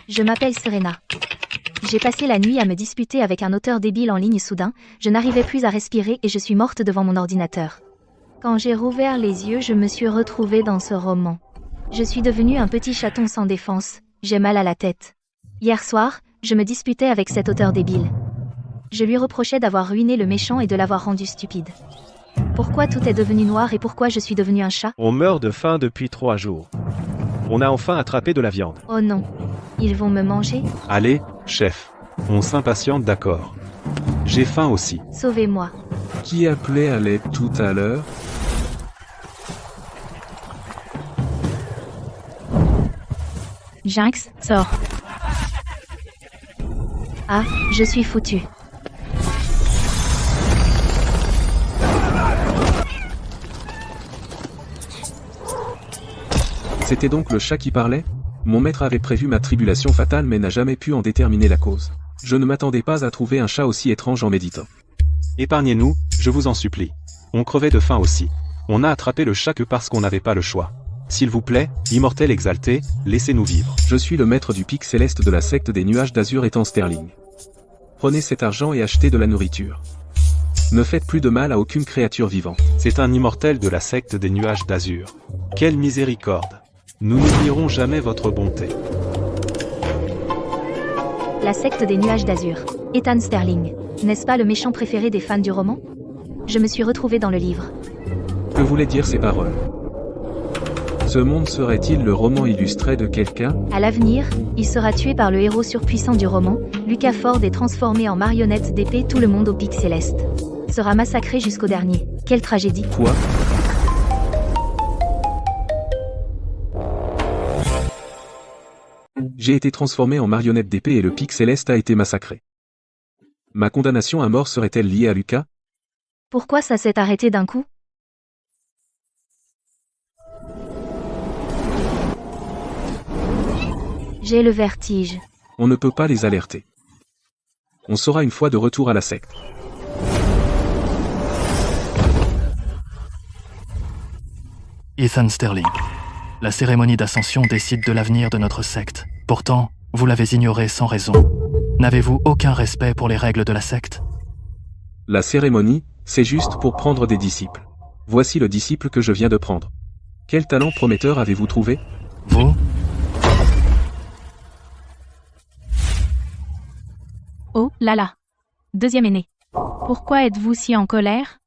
Je m'appelle Serena. J'ai passé la nuit à me disputer avec un auteur débile en ligne soudain, je n'arrivais plus à respirer et je suis morte devant mon ordinateur. Quand j'ai rouvert les yeux, je me suis retrouvée dans ce roman. Je suis devenue un petit chaton sans défense, j'ai mal à la tête. Hier soir, je me disputais avec cet auteur débile. Je lui reprochais d'avoir ruiné le méchant et de l'avoir rendu stupide. Pourquoi tout est devenu noir et pourquoi je suis devenue un chat? On meurt de faim depuis 3 jours. On a enfin attrapé de la viande. Oh non. Ils vont me manger? Allez, chef. On s'impatiente, d'accord. J'ai faim aussi. Sauvez-moi. Qui appelait à l'aide tout à l'heure? Jinx, sors. Ah, je suis foutu. C'était donc le chat qui parlait? Mon maître avait prévu ma tribulation fatale mais n'a jamais pu en déterminer la cause. Je ne m'attendais pas à trouver un chat aussi étrange en méditant. Épargnez-nous, je vous en supplie. On crevait de faim aussi. On n'a attrapé le chat que parce qu'on n'avait pas le choix. S'il vous plaît, immortel exalté, laissez-nous vivre. Je suis le maître du pic céleste de la secte des nuages d'azur étant Sterling. Prenez cet argent et achetez de la nourriture. Ne faites plus de mal à aucune créature vivante. C'est un immortel de la secte des nuages d'azur. Quelle miséricorde! Nous n'oublierons jamais votre bonté. La secte des nuages d'azur. Ethan Sterling. N'est-ce pas le méchant préféré des fans du roman? Je me suis retrouvée dans le livre. Que voulaient dire ces paroles? Ce monde serait-il le roman illustré de quelqu'un? À l'avenir, il sera tué par le héros surpuissant du roman, Lucas Ford est transformé en marionnette d'épée, tout le monde au pic céleste sera massacré jusqu'au dernier. Quelle tragédie. Quoi? J'ai été transformé en marionnette d'épée et le pic céleste a été massacré. Ma condamnation à mort serait-elle liée à Lucas? Pourquoi ça s'est arrêté d'un coup? J'ai le vertige. On ne peut pas les alerter. On saura une fois de retour à la secte. Ethan Sterling. La cérémonie d'ascension décide de l'avenir de notre secte. Pourtant, vous l'avez ignorée sans raison. N'avez-vous aucun respect pour les règles de la secte? La cérémonie, c'est juste pour prendre des disciples. Voici le disciple que je viens de prendre. Quel talent prometteur avez-vous trouvé? Vous? Oh là là. Deuxième aîné. Pourquoi êtes-vous si en colère?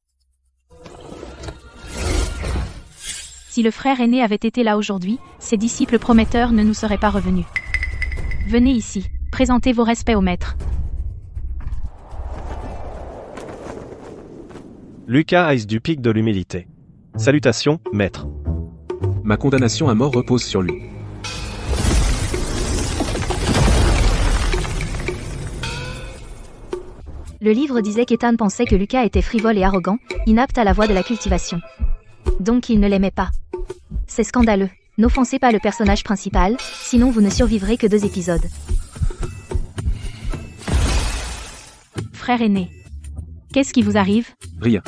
Si le frère aîné avait été là aujourd'hui, ses disciples prometteurs ne nous seraient pas revenus. Venez ici, présentez vos respects au maître. Lucas Ice du pic de l'humilité. Salutations, maître. Ma condamnation à mort repose sur lui. Le livre disait qu'Ethan pensait que Lucas était frivole et arrogant, inapte à la voie de la cultivation. Donc il ne l'aimait pas. C'est scandaleux. N'offensez pas le personnage principal, sinon vous ne survivrez que 2 épisodes. Frère aîné. Qu'est-ce qui vous arrive? Rien.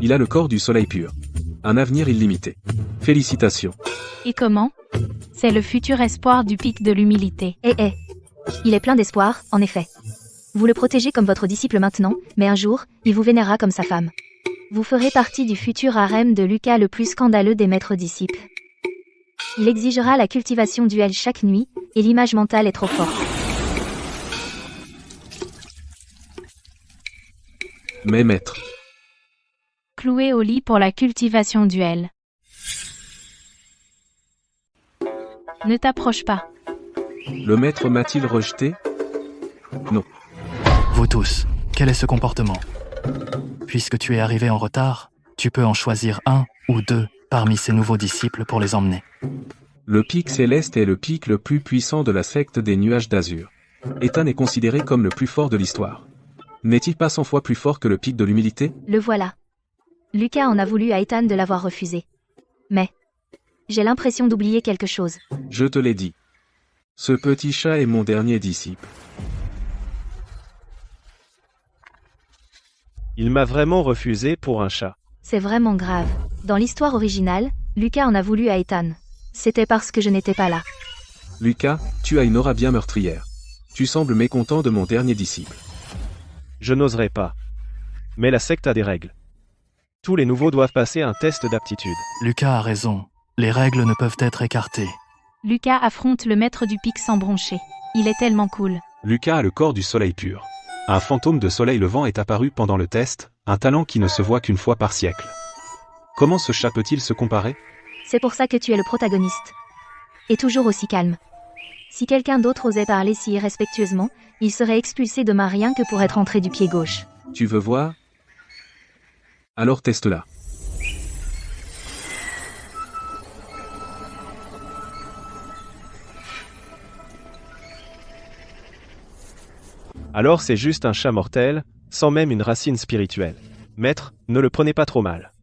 Il a le corps du soleil pur. Un avenir illimité. Félicitations. Et comment? C'est le futur espoir du pic de l'humilité. Il est plein d'espoir, en effet. Vous le protégez comme votre disciple maintenant, mais un jour, il vous vénérera comme sa femme. Vous ferez partie du futur harem de Lucas, le plus scandaleux des maîtres disciples. Il exigera la cultivation duel chaque nuit, et l'image mentale est trop forte. Mais maître. Cloué au lit pour la cultivation duel. Ne t'approche pas. Le maître m'a-t-il rejeté? Non. Vous tous, quel est ce comportement? Puisque tu es arrivé en retard, tu peux en choisir 1 ou 2 parmi ces nouveaux disciples pour les emmener. Le pic céleste est le pic le plus puissant de la secte des nuages d'azur. Ethan est considéré comme le plus fort de l'histoire. N'est-il pas 100 fois plus fort que le pic de l'humilité? Le voilà. Lucas en a voulu à Ethan de l'avoir refusé. Mais j'ai l'impression d'oublier quelque chose. Je te l'ai dit. Ce petit chat est mon dernier disciple. Il m'a vraiment refusé pour un chat. C'est vraiment grave. Dans l'histoire originale, Lucas en a voulu à Ethan. C'était parce que je n'étais pas là. Lucas, tu as une aura bien meurtrière. Tu sembles mécontent de mon dernier disciple. Je n'oserais pas. Mais la secte a des règles. Tous les nouveaux doivent passer un test d'aptitude. Lucas a raison. Les règles ne peuvent être écartées. Lucas affronte le maître du pic sans broncher. Il est tellement cool. Lucas a le corps du soleil pur. Un fantôme de soleil levant est apparu pendant le test, un talent qui ne se voit qu'une fois par siècle. Comment ce chat peut-il se comparer? C'est pour ça que tu es le protagoniste. Et toujours aussi calme. Si quelqu'un d'autre osait parler si irrespectueusement, il serait expulsé demain rien que pour être entré du pied gauche. Tu veux voir? Alors teste-la. Alors c'est juste un chat mortel, sans même une racine spirituelle. Maître, ne le prenez pas trop mal.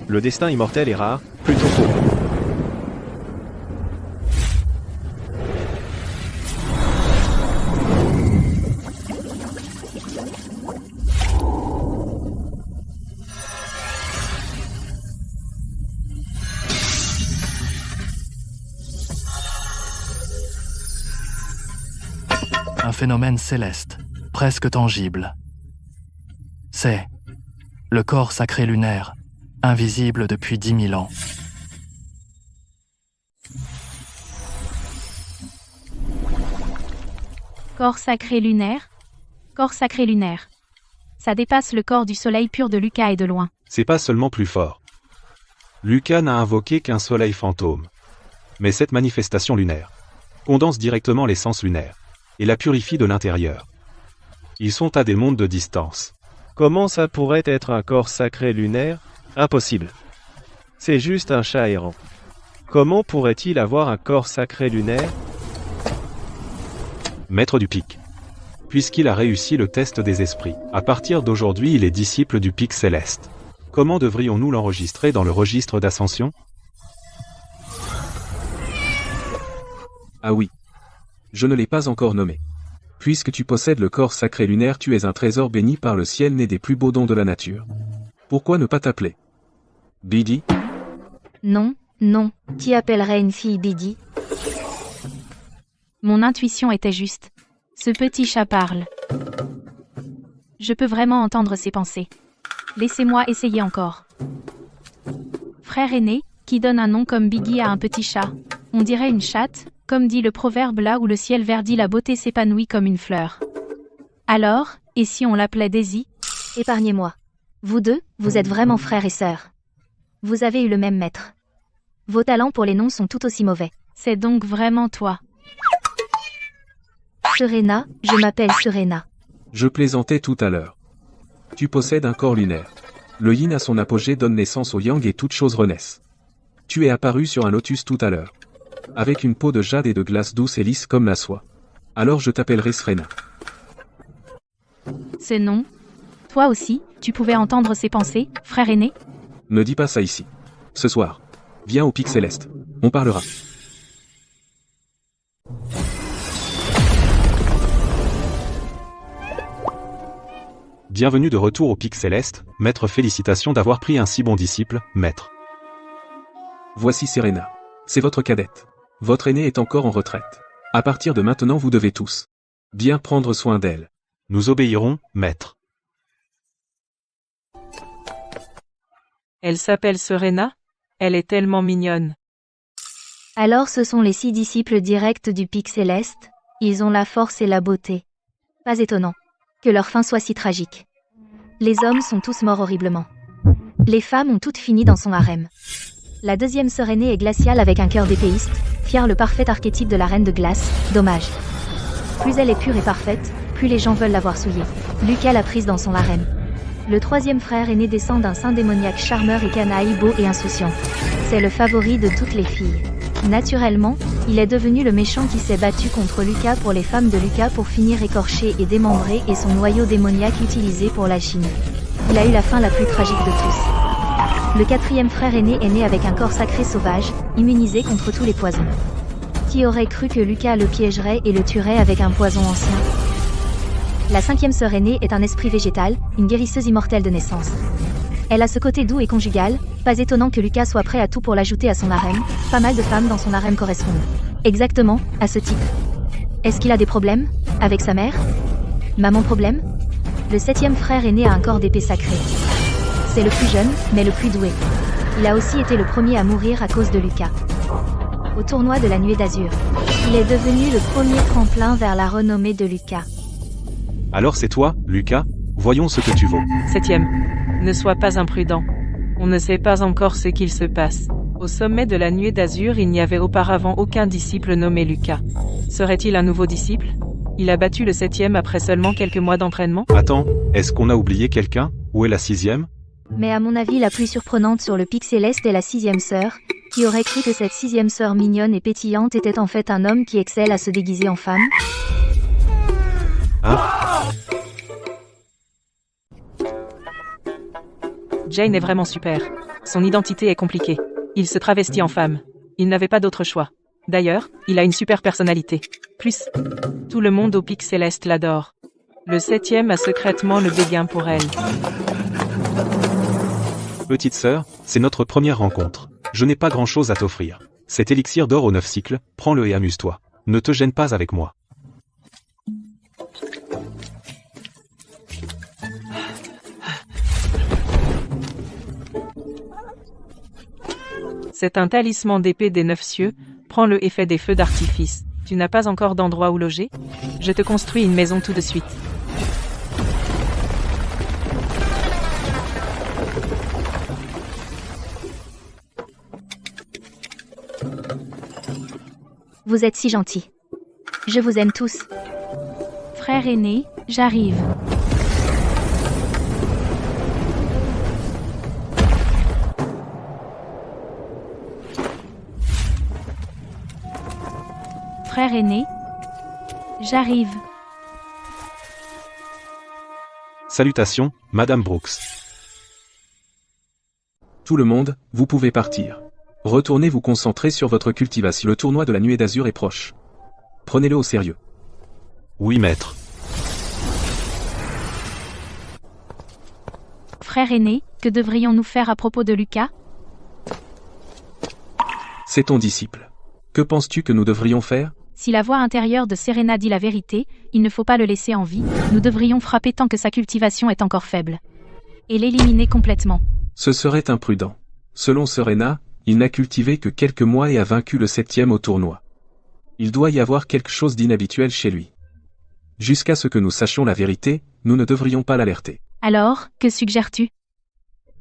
Le destin immortel est rare, plutôt pauvre. Un phénomène céleste, presque tangible. C'est le corps sacré lunaire, invisible depuis 10 000 ans. Corps sacré lunaire. Corps sacré lunaire. Ça dépasse le corps du soleil pur de Lucas et de loin. C'est pas seulement plus fort. Lucas n'a invoqué qu'un soleil fantôme. Mais cette manifestation lunaire condense directement l'essence lunaire et la purifie de l'intérieur. Ils sont à des mondes de distance. Comment ça pourrait être un corps sacré lunaire? Impossible. C'est juste un chat errant. Comment pourrait-il avoir un corps sacré lunaire? Maître du pic. Puisqu'il a réussi le test des esprits, à partir d'aujourd'hui il est disciple du pic céleste. Comment devrions-nous l'enregistrer dans le registre d'ascension? Ah oui. Je ne l'ai pas encore nommé. Puisque tu possèdes le corps sacré lunaire, tu es un trésor béni par le ciel, né des plus beaux dons de la nature. Pourquoi ne pas t'appeler Bidi? Non, non, qui appellerait une fille Bidi? Mon intuition était juste. Ce petit chat parle. Je peux vraiment entendre ses pensées. Laissez-moi essayer encore. Frère aîné, qui donne un nom comme Biggie à un petit chat. On dirait une chatte, comme dit le proverbe, là où le ciel verdit, la beauté s'épanouit comme une fleur. Alors, et si on l'appelait Daisy? Épargnez-moi. Vous deux, vous êtes vraiment frères et sœurs. Vous avez eu le même maître. Vos talents pour les noms sont tout aussi mauvais. C'est donc vraiment toi. Serena, je m'appelle Serena. Je plaisantais tout à l'heure. Tu possèdes un corps lunaire. Le yin à son apogée donne naissance au yang et toutes choses renaissent. Tu es apparu sur un lotus tout à l'heure. Avec une peau de jade et de glace douce et lisse comme la soie. Alors je t'appellerai Srena. C'est non. Toi aussi, tu pouvais entendre ses pensées, frère aîné? Ne dis pas ça ici. Ce soir. Viens au pic céleste. On parlera. Bienvenue de retour au pic céleste, maître, félicitations d'avoir pris un si bon disciple, maître. Voici Serena. C'est votre cadette. Votre aînée est encore en retraite. À partir de maintenant vous devez tous bien prendre soin d'elle. Nous obéirons, maître. Elle s'appelle Serena? Elle est tellement mignonne. Alors ce sont les 6 disciples directs du pic céleste, ils ont la force et la beauté. Pas étonnant que leur fin soit si tragique. Les hommes sont tous morts horriblement. Les femmes ont toutes fini dans son harem. La deuxième sœur aînée est glaciale avec un cœur d'épéiste, fière, le parfait archétype de la reine de glace, dommage. Plus elle est pure et parfaite, plus les gens veulent l'avoir souillée. Lucas l'a prise dans son harem. Le troisième frère aîné descend d'un saint démoniaque charmeur et canaille, beau et insouciant. C'est le favori de toutes les filles. Naturellement, il est devenu le méchant qui s'est battu contre Lucas pour les femmes de Lucas pour finir écorché et démembré, et son noyau démoniaque utilisé pour l'alchimie. Il a eu la fin la plus tragique de tous. Le quatrième frère aîné est né avec un corps sacré sauvage, immunisé contre tous les poisons. Qui aurait cru que Lucas le piégerait et le tuerait avec un poison ancien? La cinquième sœur aînée est un esprit végétal, une guérisseuse immortelle de naissance. Elle a ce côté doux et conjugal, pas étonnant que Lucas soit prêt à tout pour l'ajouter à son harem, pas mal de femmes dans son harem correspondent. Exactement, à ce type. Est-ce qu'il a des problèmes avec sa mère? Maman problème? Le 7e frère aîné a un corps d'épée sacré. C'est le plus jeune, mais le plus doué. Il a aussi été le premier à mourir à cause de Lucas. Au tournoi de la Nuée d'Azur. Il est devenu le premier tremplin vers la renommée de Lucas. Alors c'est toi, Lucas? Voyons ce que tu vaux. 7e. Ne sois pas imprudent. On ne sait pas encore ce qu'il se passe. Au sommet de la Nuée d'Azur, il n'y avait auparavant aucun disciple nommé Lucas. Serait-il un nouveau disciple? Il a battu le 7e après seulement quelques mois d'entraînement? Attends, est-ce qu'on a oublié quelqu'un? Où est la 6e? Mais à mon avis la plus surprenante sur le pic céleste est la 6e sœur, qui aurait cru que cette 6e sœur mignonne et pétillante était en fait un homme qui excelle à se déguiser en femme? Hein? Jane est vraiment super. Son identité est compliquée. Il se travestit en femme. Il n'avait pas d'autre choix. D'ailleurs, il a une super personnalité. Plus, tout le monde au pic céleste l'adore. Le 7e a secrètement le béguin pour elle. Petite sœur, c'est notre première rencontre. Je n'ai pas grand-chose à t'offrir. Cet élixir d'or aux 9 cycles, prends-le et amuse-toi. Ne te gêne pas avec moi. C'est un talisman d'épée des 9 cieux, prends-le et fais des feux d'artifice. Tu n'as pas encore d'endroit où loger? Je te construis une maison tout de suite. Vous êtes si gentils. Je vous aime tous. Frère aîné, j'arrive. Frère aîné, j'arrive. Salutations, Madame Brooks. Tout le monde, vous pouvez partir. Retournez vous concentrer sur votre cultivation. Le tournoi de la Nuée d'Azur est proche. Prenez-le au sérieux. Oui, maître. Frère aîné, que devrions-nous faire à propos de Lucas? C'est ton disciple. Que penses-tu que nous devrions faire? Si la voix intérieure de Serena dit la vérité, il ne faut pas le laisser en vie, nous devrions frapper tant que sa cultivation est encore faible. Et l'éliminer complètement. Ce serait imprudent. Selon Serena, il n'a cultivé que quelques mois et a vaincu le 7e au tournoi. Il doit y avoir quelque chose d'inhabituel chez lui. Jusqu'à ce que nous sachions la vérité, nous ne devrions pas l'alerter. Alors, que suggères-tu?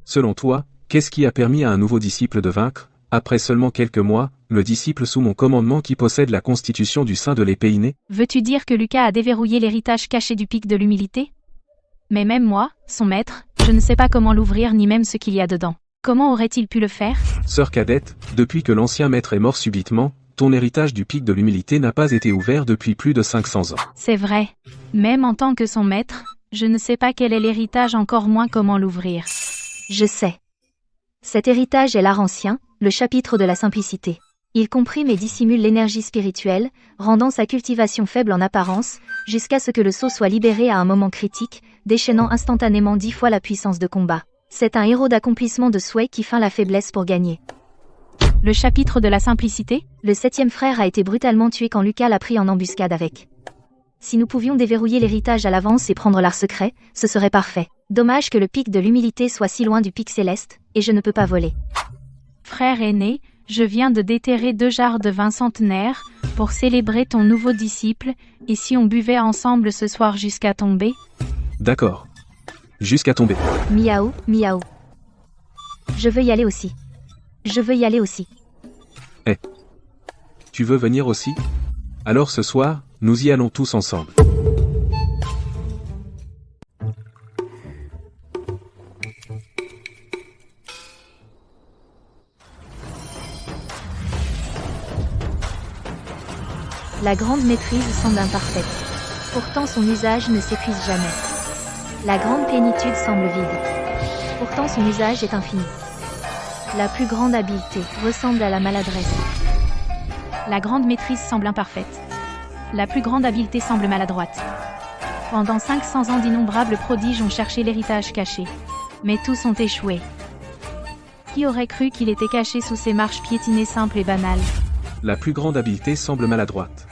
Selon toi, qu'est-ce qui a permis à un nouveau disciple de vaincre, après seulement quelques mois, le disciple sous mon commandement qui possède la constitution du sein de l'épée innée? Veux-tu dire que Lucas a déverrouillé l'héritage caché du pic de l'humilité? Mais même moi, son maître, je ne sais pas comment l'ouvrir ni même ce qu'il y a dedans. Comment aurait-il pu le faire? Sœur cadette, depuis que l'ancien maître est mort subitement, ton héritage du pic de l'humilité n'a pas été ouvert depuis plus de 500 ans. C'est vrai. Même en tant que son maître, je ne sais pas quel est l'héritage, encore moins comment l'ouvrir. Je sais. Cet héritage est l'art ancien, le chapitre de la simplicité. Il comprime et dissimule l'énergie spirituelle, rendant sa cultivation faible en apparence, jusqu'à ce que le sceau soit libéré à un moment critique, déchaînant instantanément 10 fois la puissance de combat. C'est un héros d'accomplissement de souhait qui feint la faiblesse pour gagner. Le chapitre de la simplicité? Le 7e frère a été brutalement tué quand Lucas l'a pris en embuscade avec. Si nous pouvions déverrouiller l'héritage à l'avance et prendre l'art secret, ce serait parfait. Dommage que le pic de l'humilité soit si loin du pic céleste, et je ne peux pas voler. Frère aîné, je viens de déterrer 2 jarres de vin centenaire pour célébrer ton nouveau disciple, et si on buvait ensemble ce soir jusqu'à tomber? D'accord. Jusqu'à tomber. Miaou, miaou. Je veux y aller aussi. Je veux y aller aussi. Tu veux venir aussi? Alors ce soir, nous y allons tous ensemble. La grande maîtrise semble imparfaite. Pourtant son usage ne s'épuise jamais. La grande plénitude semble vide. Pourtant son usage est infini. La plus grande habileté ressemble à la maladresse. La grande maîtrise semble imparfaite. La plus grande habileté semble maladroite. Pendant 500 ans d'innombrables prodiges ont cherché l'héritage caché. Mais tous ont échoué. Qui aurait cru qu'il était caché sous ces marches piétinées simples et banales? La plus grande habileté semble maladroite.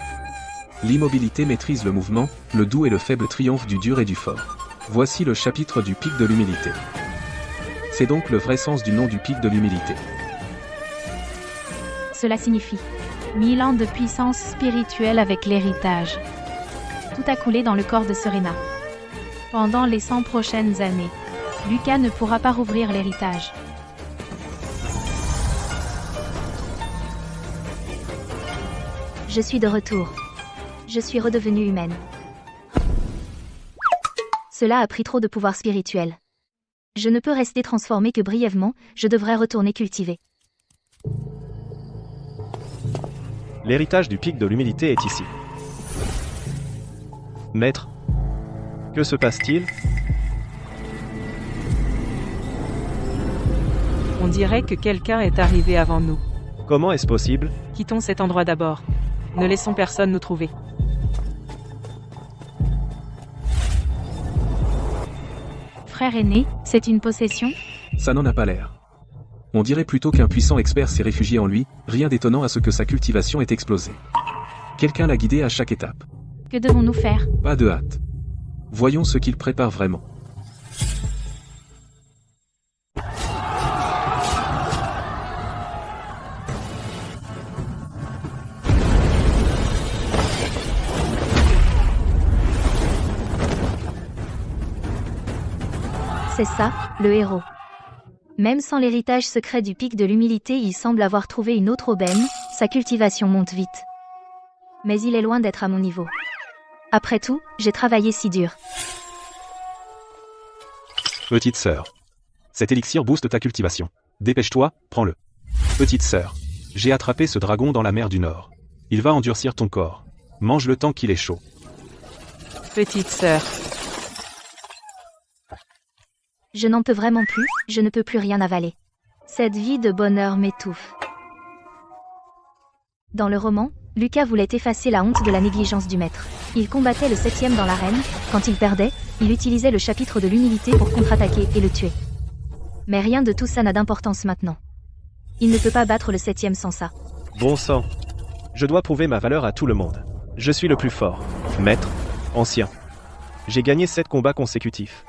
L'immobilité maîtrise le mouvement, le doux et le faible triomphe du dur et du fort. Voici le chapitre du pic de l'humilité. C'est donc le vrai sens du nom du pic de l'humilité. Cela signifie 1000 ans de puissance spirituelle avec l'héritage. Tout a coulé dans le corps de Serena. Pendant les 100 prochaines années, Lucas ne pourra pas rouvrir l'héritage. Je suis de retour. Je suis redevenue humaine. Cela a pris trop de pouvoir spirituel. Je ne peux rester transformée que brièvement, je devrais retourner cultiver. L'héritage du pic de l'humilité est ici. Maître, que se passe-t-il? On dirait que quelqu'un est arrivé avant nous. Comment est-ce possible? Quittons cet endroit d'abord. Ne laissons personne nous trouver. Frère aîné, c'est une possession? Ça n'en a pas l'air. On dirait plutôt qu'un puissant expert s'est réfugié en lui, rien d'étonnant à ce que sa cultivation ait explosé. Quelqu'un l'a guidé à chaque étape. Que devons-nous faire? Pas de hâte. Voyons ce qu'il prépare vraiment. C'est ça, le héros. Même sans l'héritage secret du pic de l'humilité, il semble avoir trouvé une autre aubaine, sa cultivation monte vite. Mais il est loin d'être à mon niveau. Après tout, j'ai travaillé si dur. Petite sœur. Cet élixir booste ta cultivation. Dépêche-toi, prends-le. Petite sœur. J'ai attrapé ce dragon dans la mer du Nord. Il va endurcir ton corps. Mange le temps qu'il est chaud. Petite sœur. Je n'en peux vraiment plus, je ne peux plus rien avaler. Cette vie de bonheur m'étouffe. Dans le roman, Lucas voulait effacer la honte de la négligence du maître. Il combattait le 7e dans l'arène, quand il perdait, il utilisait le chapitre de l'humilité pour contre-attaquer et le tuer. Mais rien de tout ça n'a d'importance maintenant. Il ne peut pas battre le 7e sans ça. Bon sang. Je dois prouver ma valeur à tout le monde. Je suis le plus fort. Maître, ancien. J'ai gagné 7 combats consécutifs.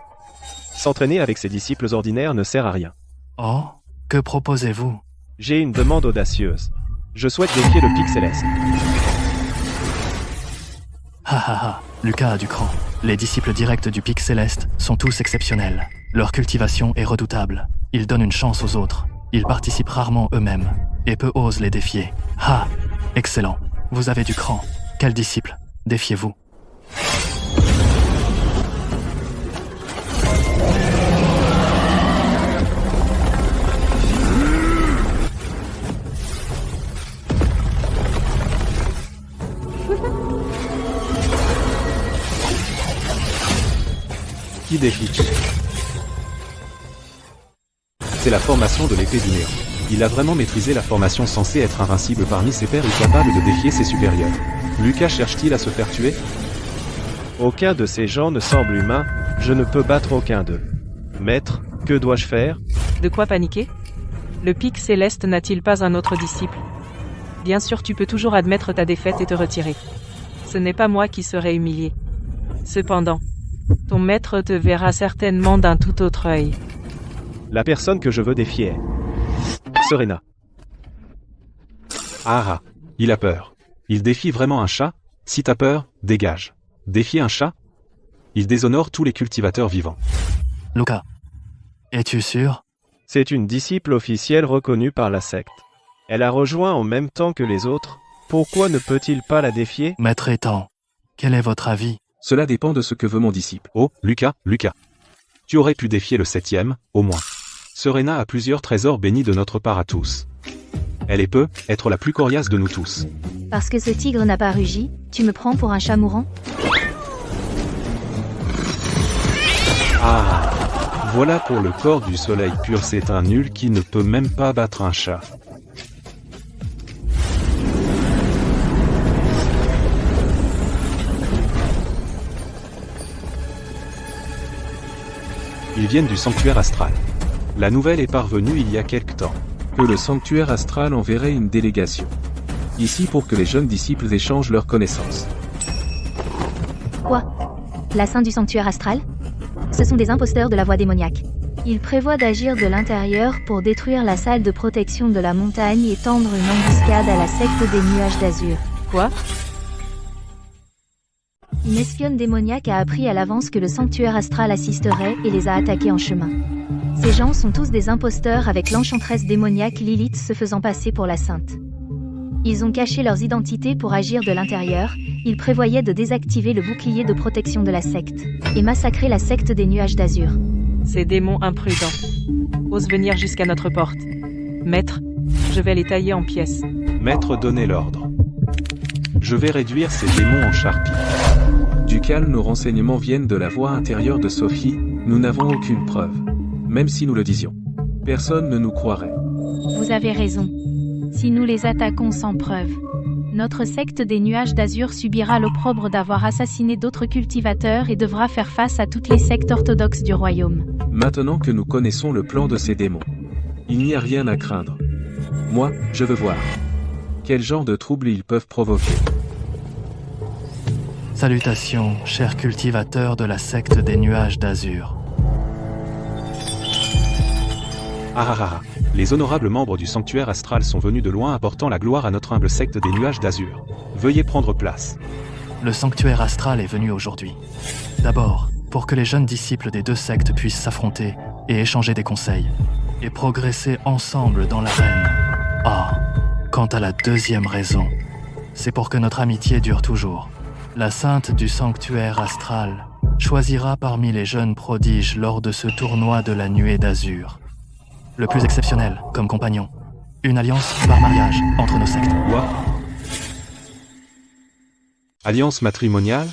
S'entraîner avec ses disciples ordinaires ne sert à rien. Oh, que proposez-vous? J'ai une demande audacieuse. Je souhaite défier le pic céleste. Ha ha ha, Lucas a du cran. Les disciples directs du pic céleste sont tous exceptionnels. Leur cultivation est redoutable. Ils donnent une chance aux autres. Ils participent rarement eux-mêmes. Et peu osent les défier. Ha! Excellent. Vous avez du cran. Quel disciple? Défiez-vous. Qui défie qui? C'est la formation de l'épée du néant. Il a vraiment maîtrisé la formation censée être invincible parmi ses pairs et capable de défier ses supérieurs. Lucas cherche-t-il à se faire tuer? Aucun de ces gens ne semble humain, je ne peux battre aucun d'eux. Maître, que dois-je faire? De quoi paniquer? Le pic céleste n'a-t-il pas un autre disciple? Bien sûr, tu peux toujours admettre ta défaite et te retirer. Ce n'est pas moi qui serai humilié. Cependant, ton maître te verra certainement d'un tout autre œil. La personne que je veux défier est Serena. Ah, il a peur. Il défie vraiment un chat? Si t'as peur, dégage. Défier un chat? Il déshonore tous les cultivateurs vivants. Lucas, es-tu sûr? C'est une disciple officielle reconnue par la secte. Elle a rejoint en même temps que les autres. Pourquoi ne peut-il pas la défier? Maître étant, quel est votre avis? Cela dépend de ce que veut mon disciple. Oh, Lucas. Tu aurais pu défier le 7e, au moins. Serena a plusieurs trésors bénis de notre part à tous. Elle peut être la plus coriace de nous tous. Parce que ce tigre n'a pas rugi, tu me prends pour un chat mourant? Ah, voilà pour le corps du soleil pur, c'est un nul qui ne peut même pas battre un chat. Ils viennent du sanctuaire astral. La nouvelle est parvenue il y a quelque temps. Que le sanctuaire astral enverrait une délégation. Ici pour que les jeunes disciples échangent leurs connaissances. Quoi? La sainte du sanctuaire astral? Ce sont des imposteurs de la voie démoniaque. Ils prévoient d'agir de l'intérieur pour détruire la salle de protection de la montagne et tendre une embuscade à la secte des nuages d'azur. Quoi? Une espionne démoniaque a appris à l'avance que le sanctuaire astral assisterait et les a attaqués en chemin. Ces gens sont tous des imposteurs avec l'enchanteresse démoniaque Lilith se faisant passer pour la sainte. Ils ont caché leurs identités pour agir de l'intérieur, ils prévoyaient de désactiver le bouclier de protection de la secte, et massacrer la secte des nuages d'azur. Ces démons imprudents osent venir jusqu'à notre porte. Maître, je vais les tailler en pièces. Maître, donnez l'ordre. Je vais réduire ces démons en charpie. Du calme, nos renseignements viennent de la voix intérieure de Sophie, nous n'avons aucune preuve. Même si nous le disions. Personne ne nous croirait. Vous avez raison. Si nous les attaquons sans preuve, notre secte des nuages d'azur subira l'opprobre d'avoir assassiné d'autres cultivateurs et devra faire face à toutes les sectes orthodoxes du royaume. Maintenant que nous connaissons le plan de ces démons, il n'y a rien à craindre. Moi, je veux voir. Quel genre de troubles ils peuvent provoquer. Salutations, chers cultivateurs de la secte des nuages d'azur. Les honorables membres du sanctuaire astral sont venus de loin apportant la gloire à notre humble secte des nuages d'azur. Veuillez prendre place. Le sanctuaire astral est venu aujourd'hui. D'abord, pour que les jeunes disciples des deux sectes puissent s'affronter et échanger des conseils, et progresser ensemble dans l'arène. Quant à la deuxième raison, c'est pour que notre amitié dure toujours. La sainte du sanctuaire astral choisira parmi les jeunes prodiges lors de ce tournoi de la nuée d'azur le plus exceptionnel comme compagnon. Une alliance par mariage entre nos sectes. Quoi? Alliance matrimoniale?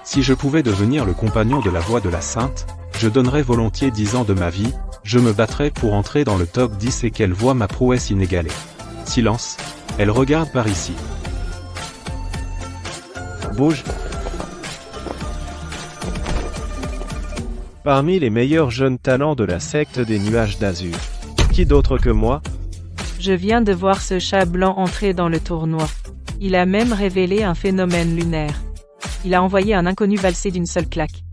Si je pouvais devenir le compagnon de la voix de la sainte, je donnerais volontiers 10 ans de ma vie, je me battrais pour entrer dans le top 10 et qu'elle voie ma prouesse inégalée. Silence, elle regarde par ici. Bouge. Parmi les meilleurs jeunes talents de la secte des nuages d'azur. Qui d'autre que moi? Je viens de voir ce chat blanc entrer dans le tournoi. Il a même révélé un phénomène lunaire. Il a envoyé un inconnu valser d'une seule claque.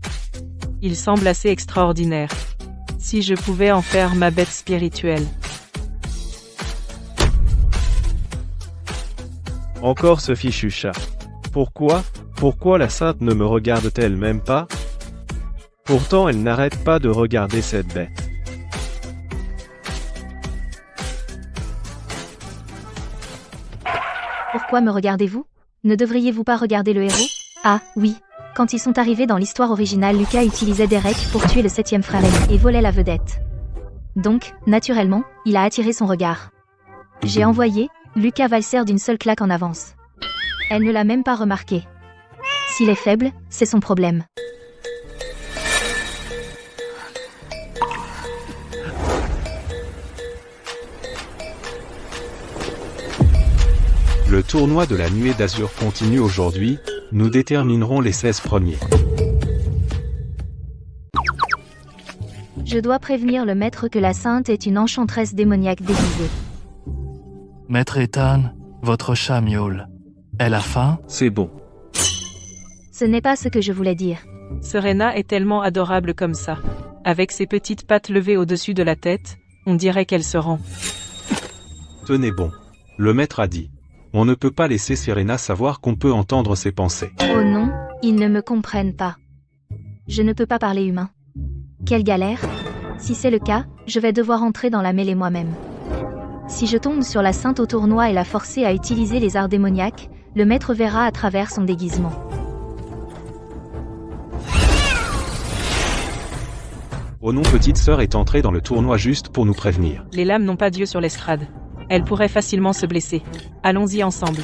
Il semble assez extraordinaire. Si je pouvais en faire ma bête spirituelle. Encore ce fichu chat. Pourquoi la sainte ne me regarde-t-elle même pas? Pourtant elle n'arrête pas de regarder cette bête. Pourquoi me regardez-vous? Ne devriez-vous pas regarder le héros? Ah, oui. Quand ils sont arrivés dans l'histoire originale, Lucas utilisait Derek pour tuer le 7e frère aîné et volait la vedette. Donc, naturellement, il a attiré son regard. J'ai envoyé Lucas valser d'une seule claque en avance. Elle ne l'a même pas remarqué. S'il est faible, c'est son problème. Le tournoi de la nuée d'azur continue aujourd'hui, nous déterminerons les 16 premiers. Je dois prévenir le maître que la sainte est une enchanteresse démoniaque déguisée. Maître Ethan, votre chat miaule. Elle a faim? C'est bon. Ce n'est pas ce que je voulais dire. Serena est tellement adorable comme ça. Avec ses petites pattes levées au-dessus de la tête, on dirait qu'elle se rend. Tenez bon. Le maître a dit. On ne peut pas laisser Serena savoir qu'on peut entendre ses pensées. Oh non, ils ne me comprennent pas. Je ne peux pas parler humain. Quelle galère. Si c'est le cas, je vais devoir entrer dans la mêlée moi-même. Si je tombe sur la sainte au tournoi et la forcer à utiliser les arts démoniaques, le maître verra à travers son déguisement. Oh non, petite sœur est entrée dans le tournoi juste pour nous prévenir. Les lames n'ont pas d'yeux sur l'estrade. Elle pourrait facilement se blesser. Allons-y ensemble.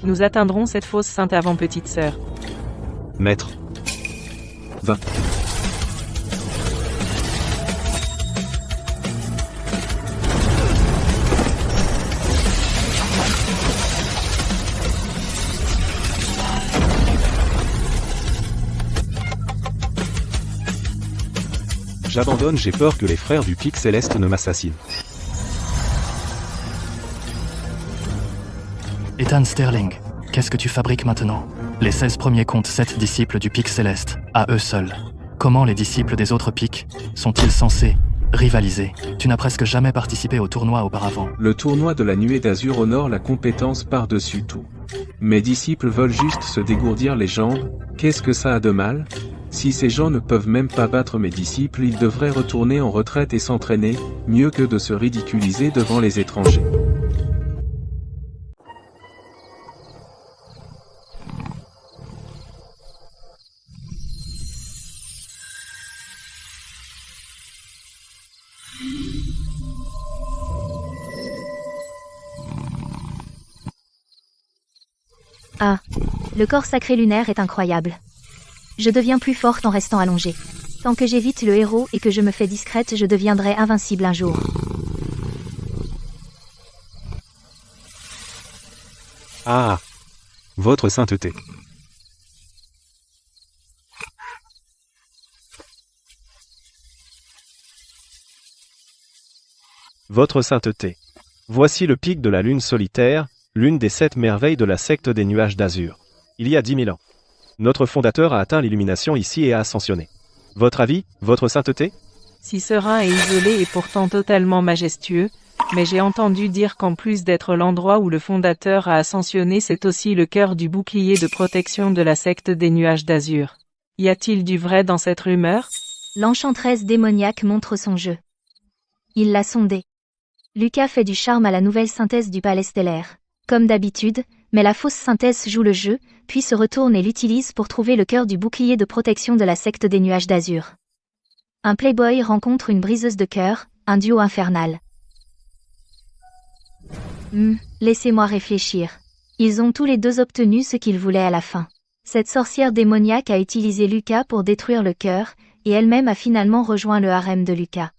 Nous atteindrons cette fausse sainte avant petite sœur. Maître. 20. J'abandonne, j'ai peur que les frères du Pic Céleste ne m'assassinent. Capitaine Sterling, qu'est-ce que tu fabriques maintenant? Les 16 premiers comptent 7 disciples du pic céleste, à eux seuls. Comment les disciples des autres pics sont-ils censés rivaliser? Tu n'as presque jamais participé au tournoi auparavant. Le tournoi de la nuée d'azur honore la compétence par-dessus tout. Mes disciples veulent juste se dégourdir les jambes, qu'est-ce que ça a de mal? Si ces gens ne peuvent même pas battre mes disciples, ils devraient retourner en retraite et s'entraîner, mieux que de se ridiculiser devant les étrangers. Ah, le corps sacré lunaire est incroyable. Je deviens plus forte en restant allongée. Tant que j'évite le héros et que je me fais discrète, je deviendrai invincible un jour. Ah! Votre sainteté. Votre sainteté. Voici le pic de la lune solitaire, l'une des 7 merveilles de la secte des nuages d'azur. Il y a 10 000 ans. Notre fondateur a atteint l'illumination ici et a ascensionné. Votre avis, votre sainteté? Si serein et isolé et pourtant totalement majestueux, mais j'ai entendu dire qu'en plus d'être l'endroit où le fondateur a ascensionné, c'est aussi le cœur du bouclier de protection de la secte des nuages d'azur. Y a-t-il du vrai dans cette rumeur? L'enchanteresse démoniaque montre son jeu. Il l'a sondé. Lucas fait du charme à la nouvelle synthèse du palais stellaire. Comme d'habitude, mais la fausse synthèse joue le jeu, puis se retourne et l'utilise pour trouver le cœur du bouclier de protection de la secte des nuages d'azur. Un playboy rencontre une briseuse de cœur, un duo infernal. Laissez-moi réfléchir. Ils ont tous les deux obtenu ce qu'ils voulaient à la fin. Cette sorcière démoniaque a utilisé Lucas pour détruire le cœur, et elle-même a finalement rejoint le harem de Lucas.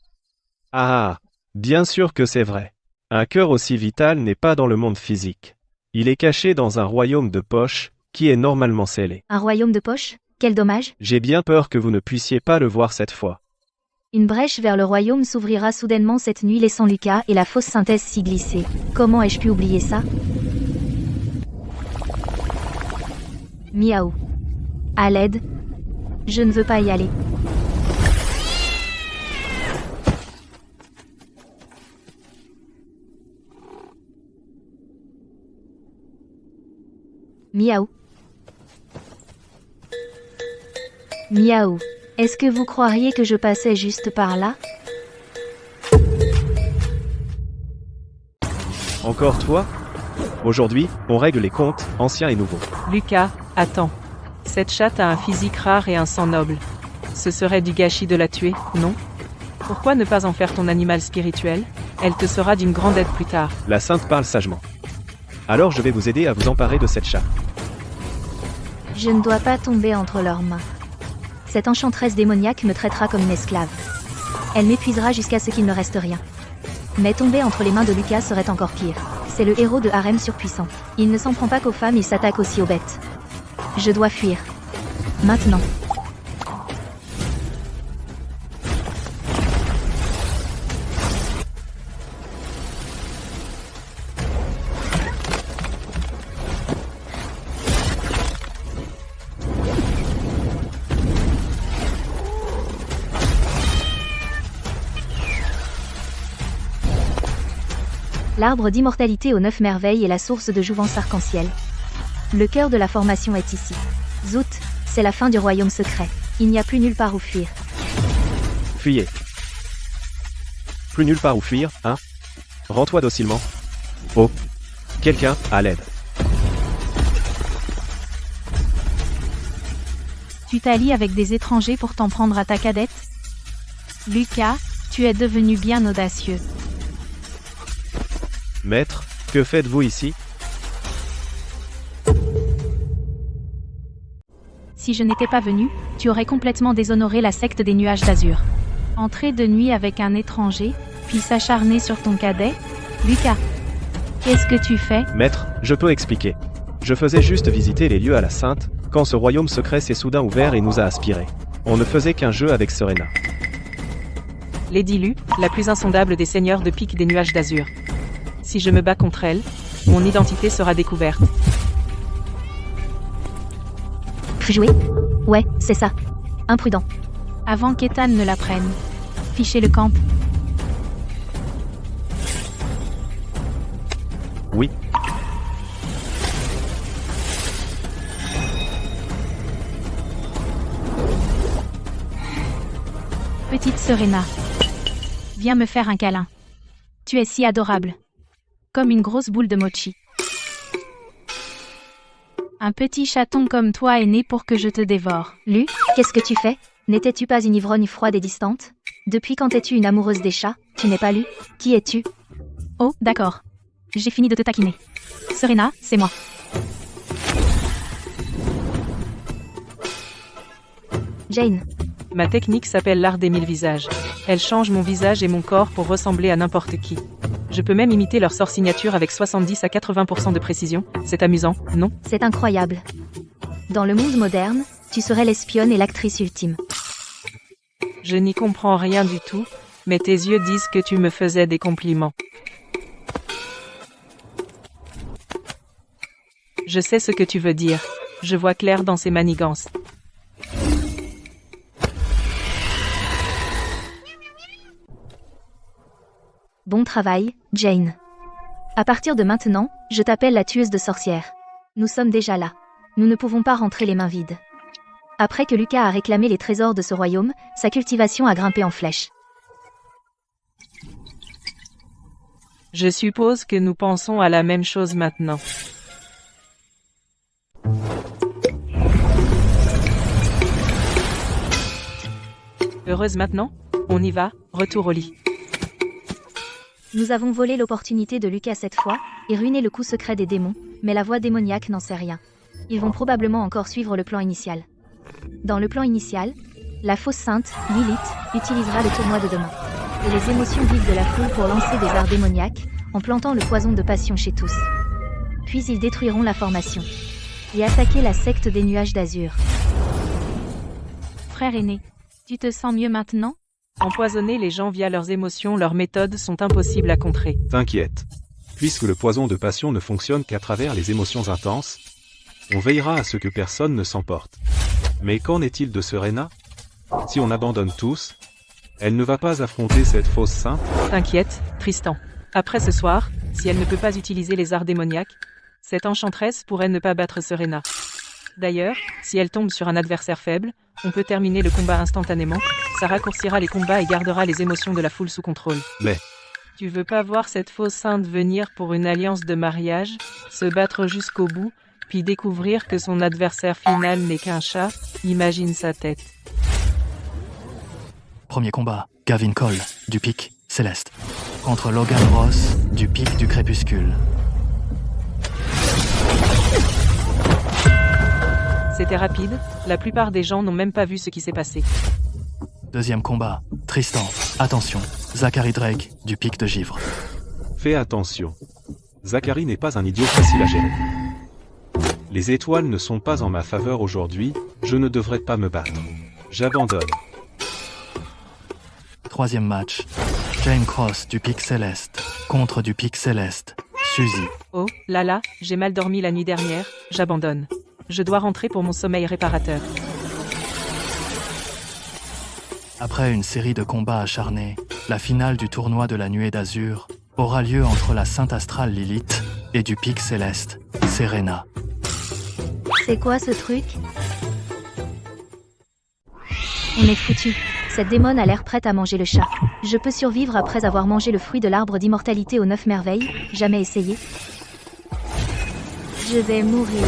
Ah, bien sûr que c'est vrai. Un cœur aussi vital n'est pas dans le monde physique. Il est caché dans un royaume de poche, qui est normalement scellé. Un royaume de poche? Quel dommage! J'ai bien peur que vous ne puissiez pas le voir cette fois. Une brèche vers le royaume s'ouvrira soudainement cette nuit laissant Lucas et la fausse synthèse s'y glisser. Comment ai-je pu oublier ça? Miaou. À l'aide. Je ne veux pas y aller. Miaou. Miaou. Est-ce que vous croiriez que je passais juste par là? Encore toi? Aujourd'hui, on règle les comptes, anciens et nouveaux. Lucas, attends. Cette chatte a un physique rare et un sang noble. Ce serait du gâchis de la tuer, non? Pourquoi ne pas en faire ton animal spirituel? Elle te sera d'une grande aide plus tard. La sainte parle sagement. Alors je vais vous aider à vous emparer de cette chatte. Je ne dois pas tomber entre leurs mains. Cette enchanteresse démoniaque me traitera comme une esclave. Elle m'épuisera jusqu'à ce qu'il ne reste rien. Mais tomber entre les mains de Lucas serait encore pire. C'est le héros de harem surpuissant. Il ne s'en prend pas qu'aux femmes, il s'attaque aussi aux bêtes. Je dois fuir. Maintenant. L'arbre d'immortalité aux 9 merveilles est la source de jouvence arc-en-ciel. Le cœur de la formation est ici. Zout, c'est la fin du royaume secret. Il n'y a plus nulle part où fuir. Fuyez. Plus nulle part où fuir, hein? Rends-toi docilement. Oh. Quelqu'un, à l'aide. Tu t'allies avec des étrangers pour t'en prendre à ta cadette? Lucas, tu es devenu bien audacieux. Maître, que faites-vous ici? Si je n'étais pas venu, tu aurais complètement déshonoré la secte des nuages d'azur. Entrer de nuit avec un étranger, puis s'acharner sur ton cadet? Lucas, qu'est-ce que tu fais? Maître, je peux expliquer. Je faisais juste visiter les lieux à la Sainte, quand ce royaume secret s'est soudain ouvert et nous a aspirés. On ne faisait qu'un jeu avec Serena. Lady Lu, la plus insondable des seigneurs de pique des nuages d'azur. Si je me bats contre elle, mon identité sera découverte. Jouer? Ouais, c'est ça. Imprudent. Avant qu'Ethan ne la prenne. Fichez le camp. Oui. Petite Serena. Viens me faire un câlin. Tu es si adorable. Comme une grosse boule de mochi. Un petit chaton comme toi est né pour que je te dévore. Lu, qu'est-ce que tu fais? N'étais-tu pas une ivrogne froide et distante? Depuis quand es-tu une amoureuse des chats? Tu n'es pas Lu? Qui es-tu? Oh, d'accord. J'ai fini de te taquiner. Serena, c'est moi. Jane. Ma technique s'appelle l'art des 1000 visages. Elle change mon visage et mon corps pour ressembler à n'importe qui. Je peux même imiter leur sort signature avec 70 à 80% de précision. C'est amusant, non? C'est incroyable. Dans le monde moderne, tu serais l'espionne et l'actrice ultime. Je n'y comprends rien du tout, mais tes yeux disent que tu me faisais des compliments. Je sais ce que tu veux dire. Je vois clair dans ces manigances. Bon travail, Jane. À partir de maintenant, je t'appelle la tueuse de sorcières. Nous sommes déjà là. Nous ne pouvons pas rentrer les mains vides. Après que Lucas a réclamé les trésors de ce royaume, sa cultivation a grimpé en flèche. Je suppose que nous pensons à la même chose maintenant. Heureuse maintenant? On y va, retour au lit. Nous avons volé l'opportunité de Lucas cette fois, et ruiné le coup secret des démons, mais la voix démoniaque n'en sait rien. Ils vont probablement encore suivre le plan initial. Dans le plan initial, la fausse sainte, Lilith, utilisera le tournoi de demain. Et les émotions vives de la foule pour lancer des arts démoniaques, en plantant le poison de passion chez tous. Puis ils détruiront la formation. Et attaquer la secte des nuages d'azur. Frère aîné, tu te sens mieux maintenant? Empoisonner les gens via leurs émotions, leurs méthodes sont impossibles à contrer. T'inquiète. Puisque le poison de passion ne fonctionne qu'à travers les émotions intenses, on veillera à ce que personne ne s'emporte. Mais qu'en est-il de Serena? Si on abandonne tous, elle ne va pas affronter cette fausse sainte? T'inquiète, Tristan. Après ce soir, si elle ne peut pas utiliser les arts démoniaques, cette enchanteresse pourrait ne pas battre Serena. D'ailleurs, si elle tombe sur un adversaire faible, on peut terminer le combat instantanément, ça raccourcira les combats et gardera les émotions de la foule sous contrôle. Mais tu veux pas voir cette fausse sainte venir pour une alliance de mariage, se battre jusqu'au bout, puis découvrir que son adversaire final n'est qu'un chat? Imagine sa tête. Premier combat, Gavin Cole, du Pic Céleste, contre Logan Ross, du Pic du Crépuscule. C'était rapide, la plupart des gens n'ont même pas vu ce qui s'est passé. Deuxième combat, Tristan, attention, Zachary Drake, du Pic de Givre. fais attention. Zachary n'est pas un idiot facile à gérer. Les étoiles ne sont pas en ma faveur aujourd'hui, je ne devrais pas me battre. J'abandonne. Troisième match, Jane Cross du Pic Céleste, contre du Pic Céleste, Suzy. Oh, là, j'ai mal dormi la nuit dernière, j'abandonne. Je dois rentrer pour mon sommeil réparateur. Après une série de combats acharnés, la finale du tournoi de la Nuée d'Azur aura lieu entre la Sainte Astrale Lilith et du Pic Céleste, Serena. C'est quoi ce truc? On est foutu. Cette démone a l'air prête à manger le chat. Je peux survivre après avoir mangé le fruit de l'arbre d'immortalité aux 9 merveilles? Jamais essayé. Je vais mourir.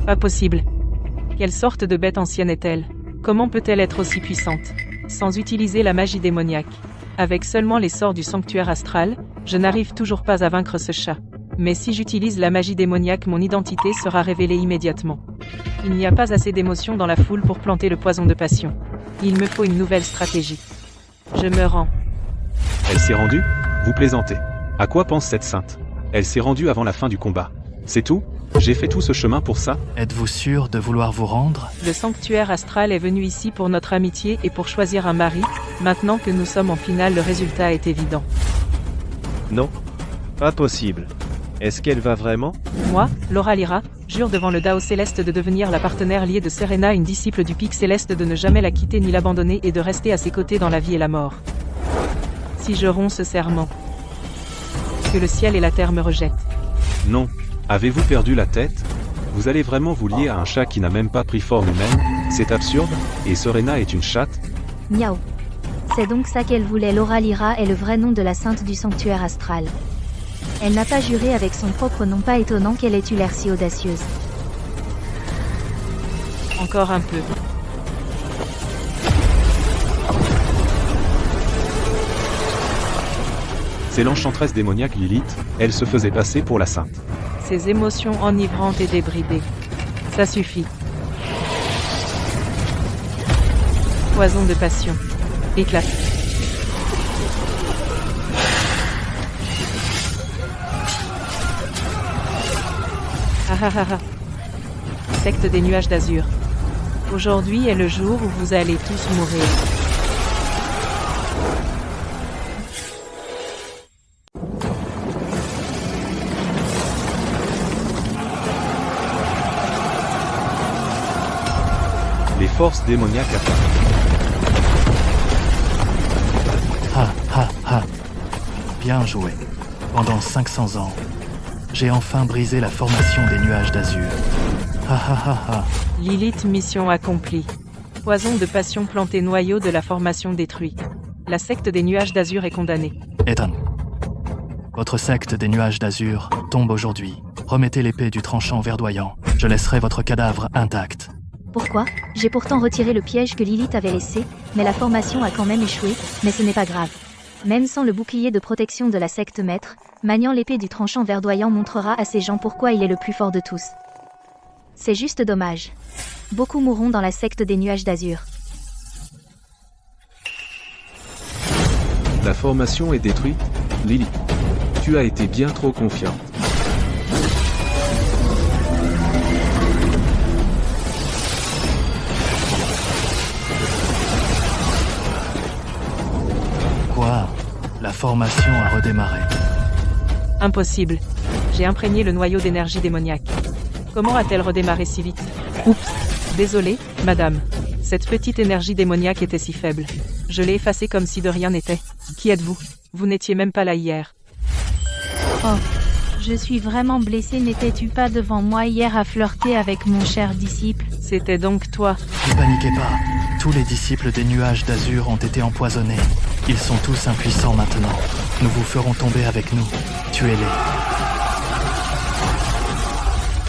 Pas possible. Quelle sorte de bête ancienne est-elle? Comment peut-elle être aussi puissante? Sans utiliser la magie démoniaque. Avec seulement les sorts du sanctuaire astral, je n'arrive toujours pas à vaincre ce chat. Mais si j'utilise la magie démoniaque, mon identité sera révélée immédiatement. Il n'y a pas assez d'émotion dans la foule pour planter le poison de passion. Il me faut une nouvelle stratégie. Je me rends. Elle s'est rendue? Vous plaisantez. À quoi pense cette sainte? Elle s'est rendue avant la fin du combat. C'est tout? J'ai fait tout ce chemin pour ça? Êtes-vous sûr de vouloir vous rendre? Le sanctuaire astral est venu ici pour notre amitié et pour choisir un mari. Maintenant que nous sommes en finale, le résultat est évident. Non. Pas possible. Est-ce qu'elle va vraiment? Moi, Laura Lyra, jure devant le Dao Céleste de devenir la partenaire liée de Serena, une disciple du Pic Céleste, de ne jamais la quitter ni l'abandonner et de rester à ses côtés dans la vie et la mort. Si je romps ce serment, que le ciel et la terre me rejettent. Non. Avez-vous perdu la tête? Vous allez vraiment vous lier à un chat qui n'a même pas pris forme humaine? C'est absurde. Et Serena est une chatte? Miaou. C'est donc ça qu'elle voulait. Laura Lyra est le vrai nom de la sainte du sanctuaire astral. Elle n'a pas juré avec son propre nom, pas étonnant qu'elle ait eu l'air si audacieuse. Encore un peu. C'est l'enchanteresse démoniaque Lilith, elle se faisait passer pour la sainte. Ces émotions enivrantes et débridées. Ça suffit. Poison de passion. Éclate. Ah ah ah ah. Secte des nuages d'azur. Aujourd'hui est le jour où vous allez tous mourir. Les forces démoniaques attaquent. Ha ha ha. Bien joué. Pendant 500 ans, j'ai enfin brisé la formation des nuages d'azur. Ha ha ha ha. Lilith, mission accomplie. Poison de passion planté, noyau de la formation détruit. La secte des nuages d'azur est condamnée. Ethan. Votre secte des nuages d'azur tombe aujourd'hui. Remettez l'épée du tranchant verdoyant. Je laisserai votre cadavre intact. Pourquoi? J'ai pourtant retiré le piège que Lilith avait laissé, mais la formation a quand même échoué, mais ce n'est pas grave. Même sans le bouclier de protection de la secte maître, maniant l'épée du tranchant verdoyant montrera à ces gens pourquoi il est le plus fort de tous. C'est juste dommage. Beaucoup mourront dans la secte des nuages d'azur. La formation est détruite? Lily, tu as été bien trop confiante. Quoi? La formation a redémarré. Impossible. J'ai imprégné le noyau d'énergie démoniaque. Comment a-t-elle redémarré si vite? Oups. Désolé, madame. Cette petite énergie démoniaque était si faible. Je l'ai effacée comme si de rien n'était. Qui êtes-vous? Vous n'étiez même pas là hier. Oh. Je suis vraiment blessée. N'étais-tu pas devant moi hier à flirter avec mon cher disciple? C'était donc toi. Ne paniquez pas. Tous les disciples des nuages d'azur ont été empoisonnés. Ils sont tous impuissants maintenant. Nous vous ferons tomber avec nous. Tuez-les.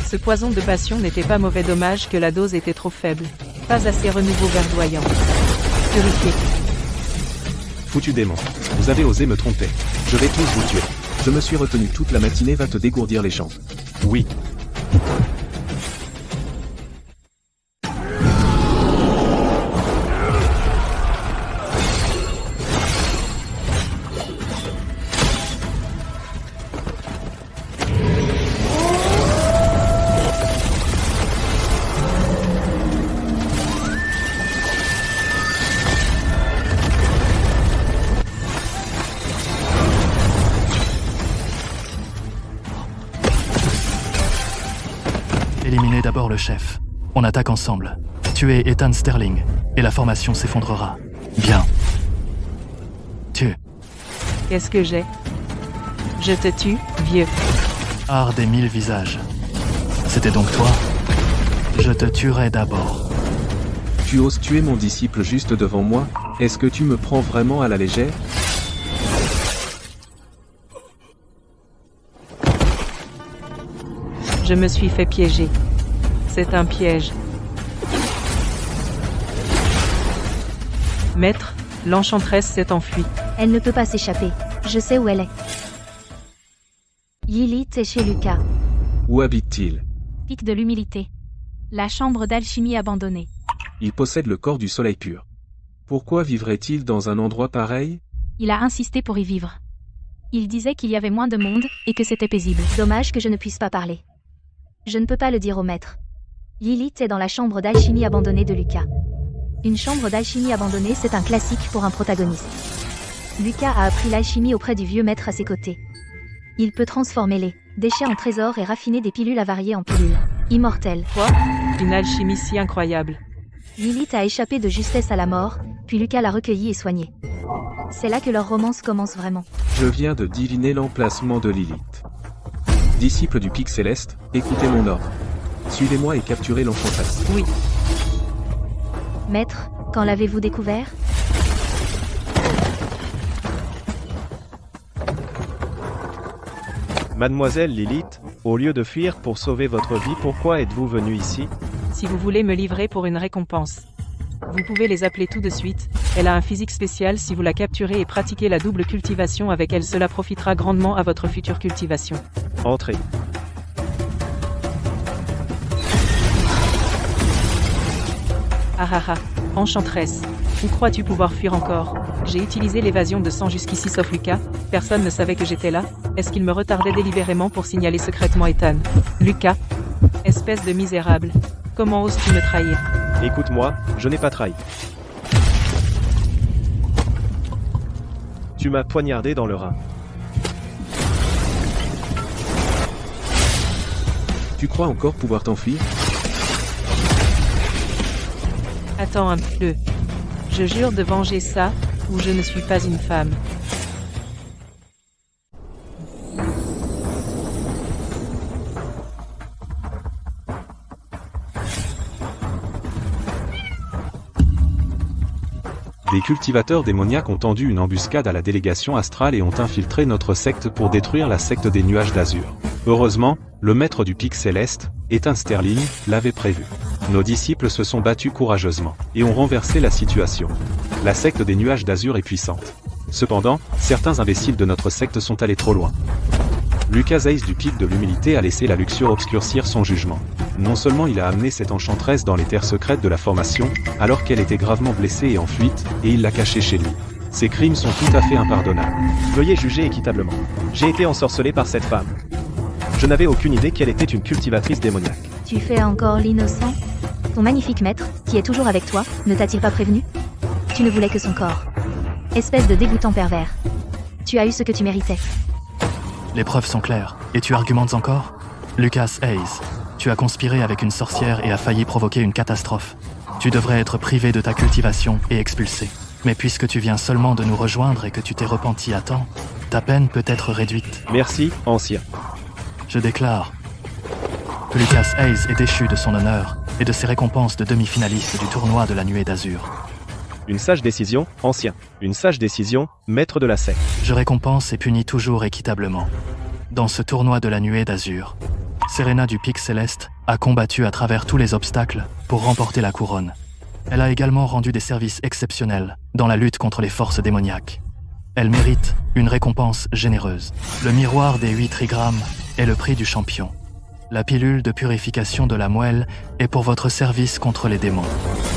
Ce poison de passion n'était pas mauvais, dommage que la dose était trop faible. Pas assez renouveau verdoyant. Purifié. Foutu démon. Vous avez osé me tromper. Je vais tous vous tuer. Je me suis retenu toute la matinée, va te dégourdir les jambes. Oui. Éliminez d'abord le chef. On attaque ensemble. Tuez Ethan Sterling, et la formation s'effondrera. Bien. Tue. Qu'est-ce que j'ai? Je te tue, vieux. Art des 1000 visages. C'était donc toi? Je te tuerai d'abord. Tu oses tuer mon disciple juste devant moi? Est-ce que tu me prends vraiment à la légère? Je me suis fait piéger. C'est un piège. Maître, l'enchanteresse s'est enfuie. Elle ne peut pas s'échapper. Je sais où elle est. Lilith est chez Lucas. Où habite-t-il? Pic de l'humilité. La chambre d'alchimie abandonnée. Il possède le corps du soleil pur. Pourquoi vivrait-il dans un endroit pareil? Il a insisté pour y vivre. Il disait qu'il y avait moins de monde et que c'était paisible. Dommage que je ne puisse pas parler. Je ne peux pas le dire au maître. Lilith est dans la chambre d'alchimie abandonnée de Lucas. Une chambre d'alchimie abandonnée, c'est un classique pour un protagoniste. Lucas a appris l'alchimie auprès du vieux maître à ses côtés. Il peut transformer les déchets en trésors et raffiner des pilules avariées en pilules immortelles. Quoi? Une alchimie si incroyable. Lilith a échappé de justesse à la mort, puis Lucas l'a recueillie et soignée. C'est là que leur romance commence vraiment. Je viens de diviner l'emplacement de Lilith. Disciples du pic céleste, écoutez mon ordre. Suivez-moi et capturez l'enchanteresse. Oui. Maître, quand l'avez-vous découvert? Mademoiselle Lilith, au lieu de fuir pour sauver votre vie, pourquoi êtes-vous venue ici? Si vous voulez me livrer pour une récompense, vous pouvez les appeler tout de suite. Elle a un physique spécial. Si vous la capturez et pratiquez la double cultivation avec elle, cela profitera grandement à votre future cultivation. Entrez. Ah ah ah, enchanteresse. Où crois-tu pouvoir fuir encore? J'ai utilisé l'évasion de sang jusqu'ici sauf Lucas. Personne ne savait que j'étais là. Est-ce qu'il me retardait délibérément pour signaler secrètement Ethan? Lucas? Espèce de misérable. Comment oses-tu me trahir? Écoute-moi, je n'ai pas trahi. Tu m'as poignardé dans le rein. Tu crois encore pouvoir t'enfuir? Attends un peu. Je jure de venger ça, ou je ne suis pas une femme. Des cultivateurs démoniaques ont tendu une embuscade à la délégation astrale et ont infiltré notre secte pour détruire la secte des nuages d'azur. Heureusement, le maître du pic céleste, Ethan Sterling, l'avait prévu. Nos disciples se sont battus courageusement et ont renversé la situation. La secte des nuages d'azur est puissante. Cependant, certains imbéciles de notre secte sont allés trop loin. Lucas Ace du pic de l'humilité a laissé la luxure obscurcir son jugement. Non seulement il a amené cette enchanteresse dans les terres secrètes de la formation, alors qu'elle était gravement blessée et en fuite, et il l'a cachée chez lui. Ces crimes sont tout à fait impardonnables. Veuillez juger équitablement. J'ai été ensorcelé par cette femme. Je n'avais aucune idée qu'elle était une cultivatrice démoniaque. Tu fais encore l'innocent? Ton magnifique maître, qui est toujours avec toi, ne t'a-t-il pas prévenu? Tu ne voulais que son corps. Espèce de dégoûtant pervers. Tu as eu ce que tu méritais. Les preuves sont claires, et tu argumentes encore? Lucas Hayes, tu as conspiré avec une sorcière et as failli provoquer une catastrophe. Tu devrais être privé de ta cultivation et expulsé. Mais puisque tu viens seulement de nous rejoindre et que tu t'es repenti à temps, ta peine peut être réduite. Merci, ancien. Je déclare que Lucas Hayes est déchu de son honneur et de ses récompenses de demi-finaliste du tournoi de la nuée d'azur. Une sage décision, ancien. Une sage décision, maître de la secte. Je récompense et punis toujours équitablement. Dans ce tournoi de la nuée d'azur, Serena du Pic Céleste a combattu à travers tous les obstacles pour remporter la couronne. Elle a également rendu des services exceptionnels dans la lutte contre les forces démoniaques. Elle mérite une récompense généreuse. Le miroir des 8 trigrammes est le prix du champion. La pilule de purification de la moelle est pour votre service contre les démons.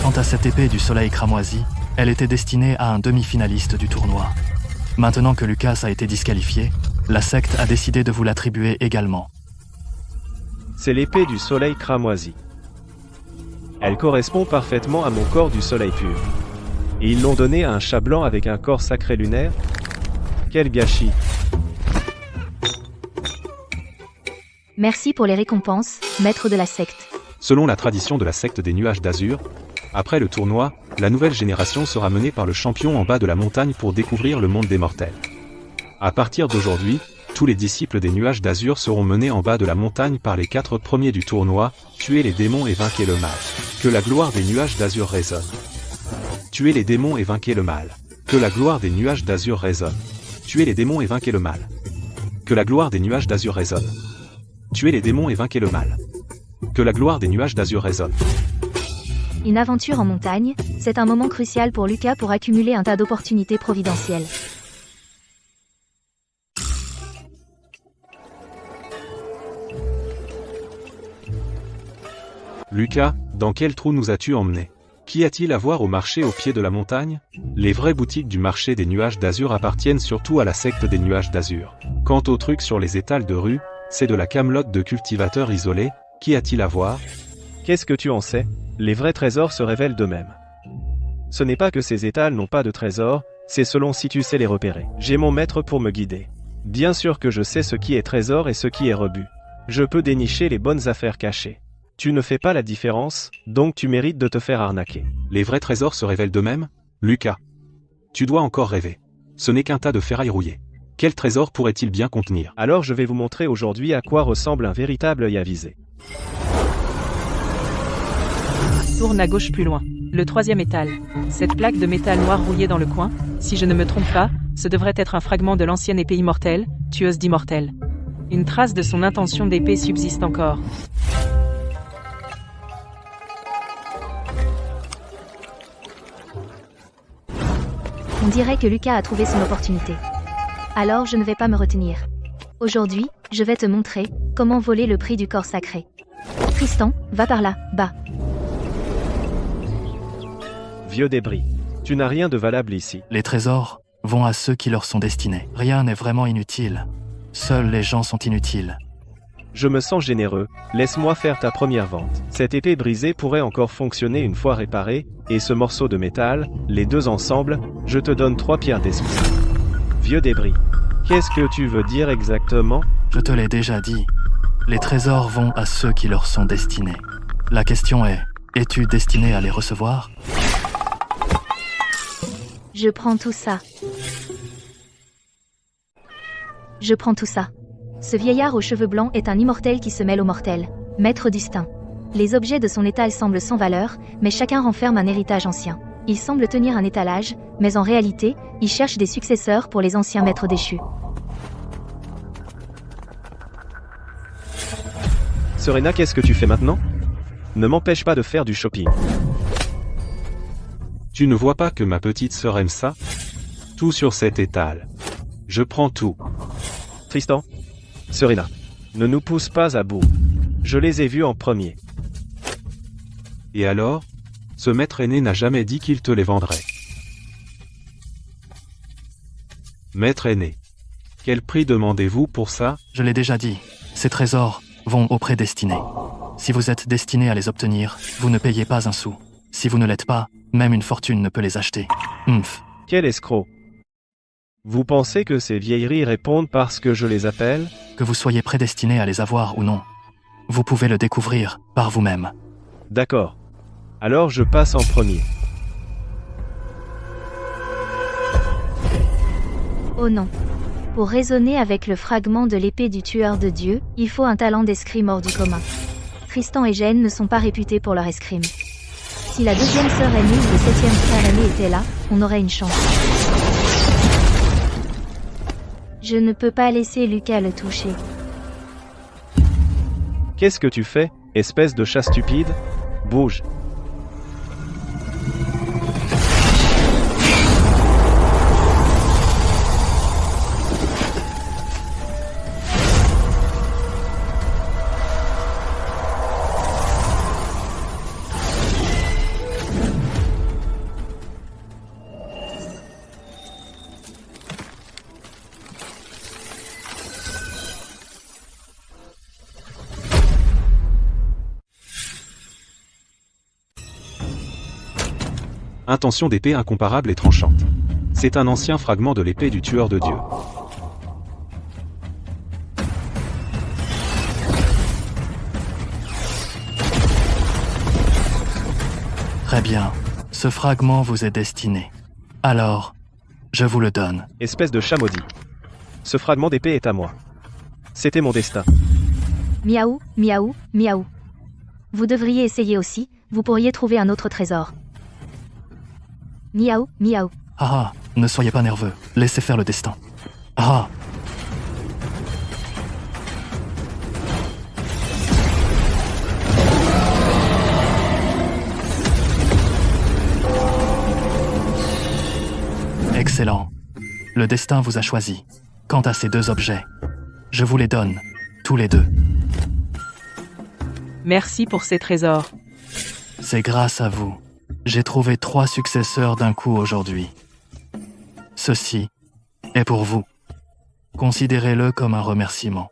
Quant à cette épée du soleil cramoisi, elle était destinée à un demi-finaliste du tournoi. Maintenant que Lucas a été disqualifié, la secte a décidé de vous l'attribuer également. C'est l'épée du soleil cramoisi. Elle correspond parfaitement à mon corps du soleil pur. Et ils l'ont donné à un chat blanc avec un corps sacré lunaire? Quel gâchis! Merci pour les récompenses, maître de la secte. Selon la tradition de la secte des nuages d'azur, après le tournoi, la nouvelle génération sera menée par le champion en bas de la montagne pour découvrir le monde des mortels. À partir d'aujourd'hui, tous les disciples des nuages d'azur seront menés en bas de la montagne par les 4 premiers du tournoi, tuez les démons et vainquez le mal. Que la gloire des nuages d'azur résonne. Tuez les démons et vainquez le mal. Que la gloire des nuages d'azur résonne. Tuez les démons et vainquez le mal. Que la gloire des nuages d'azur résonne. Tuez les démons et vainquez le mal. Que la gloire des nuages d'azur résonne. Une aventure en montagne, c'est un moment crucial pour Lucas pour accumuler un tas d'opportunités providentielles. Lucas, dans quel trou nous as-tu emmenés? Qu'y a-t-il à voir au marché au pied de la montagne? Les vraies boutiques du marché des nuages d'azur appartiennent surtout à la secte des nuages d'azur. Quant aux trucs sur les étals de rue, c'est de la camelote de cultivateurs isolés. Qu'y a-t-il à voir? Qu'est-ce que tu en sais? Les vrais trésors se révèlent d'eux-mêmes. Ce n'est pas que ces étals n'ont pas de trésors, c'est selon si tu sais les repérer. J'ai mon maître pour me guider. Bien sûr que je sais ce qui est trésor et ce qui est rebut. Je peux dénicher les bonnes affaires cachées. Tu ne fais pas la différence, donc tu mérites de te faire arnaquer. Les vrais trésors se révèlent d'eux-mêmes, Lucas. Tu dois encore rêver. Ce n'est qu'un tas de ferraille rouillée. Quel trésor pourrait-il bien contenir? Alors je vais vous montrer aujourd'hui à quoi ressemble un véritable œil avisé. Tourne à gauche plus loin. Le 3e étal. Cette plaque de métal noir rouillée dans le coin, si je ne me trompe pas, ce devrait être un fragment de l'ancienne épée immortelle, tueuse d'immortels. Une trace de son intention d'épée subsiste encore. On dirait que Lucas a trouvé son opportunité. Alors je ne vais pas me retenir. Aujourd'hui, je vais te montrer comment voler le prix du corps sacré. Tristan, va par là, bas. Vieux débris. Tu n'as rien de valable ici. Les trésors vont à ceux qui leur sont destinés. Rien n'est vraiment inutile. Seuls les gens sont inutiles. Je me sens généreux, laisse-moi faire ta première vente. Cette épée brisée pourrait encore fonctionner une fois réparée, et ce morceau de métal, les deux ensemble, je te donne 3 pierres d'esprit. Vieux débris. Qu'est-ce que tu veux dire exactement? Je te l'ai déjà dit. Les trésors vont à ceux qui leur sont destinés. La question est, es-tu destiné à les recevoir? Je prends tout ça. Je prends tout ça. Ce vieillard aux cheveux blancs est un immortel qui se mêle aux mortels. Maître d'Ustin. Les objets de son étal semblent sans valeur, mais chacun renferme un héritage ancien. Il semble tenir un étalage, mais en réalité, il cherche des successeurs pour les anciens maîtres déchus. Serena, qu'est-ce que tu fais maintenant? Ne m'empêche pas de faire du shopping. Tu ne vois pas que ma petite sœur aime ça? Tout sur cet étal. Je prends tout. Tristan? Serena, ne nous pousse pas à bout. Je les ai vus en premier. Et alors? Ce maître aîné n'a jamais dit qu'il te les vendrait. Maître aîné. Quel prix demandez-vous pour ça? Je l'ai déjà dit. Ces trésors vont aux prédestinés. Si vous êtes destiné à les obtenir, vous ne payez pas un sou. Si vous ne l'êtes pas, même une fortune ne peut les acheter. Humph. Quel escroc. Vous pensez que ces vieilleries répondent parce que je les appelle? Que vous soyez prédestiné à les avoir ou non, vous pouvez le découvrir par vous-même. D'accord. Alors je passe en premier. Oh non. Pour raisonner avec le fragment de l'épée du tueur de Dieu, il faut un talent d'escrime hors du commun. Tristan et Jane ne sont pas réputés pour leur escrime. Si la deuxième sœur aînée ou le 7e frère aîné était là, on aurait une chance. Je ne peux pas laisser Lucas le toucher. Qu'est-ce que tu fais, espèce de chat stupide? Bouge. Intention d'épée incomparable et tranchante. C'est un ancien fragment de l'épée du tueur de Dieu. Très bien. Ce fragment vous est destiné. Alors, je vous le donne. Espèce de chat maudit. Ce fragment d'épée est à moi. C'était mon destin. Miaou, miaou, miaou. Vous devriez essayer aussi, vous pourriez trouver un autre trésor. Miaou, miaou. Ah, ne soyez pas nerveux. Laissez faire le destin. Ah. Excellent. Le destin vous a choisi. Quant à ces 2 objets, je vous les donne, tous les 2. Merci pour ces trésors. C'est grâce à vous. J'ai trouvé 3 successeurs d'un coup aujourd'hui. Ceci est pour vous. Considérez-le comme un remerciement.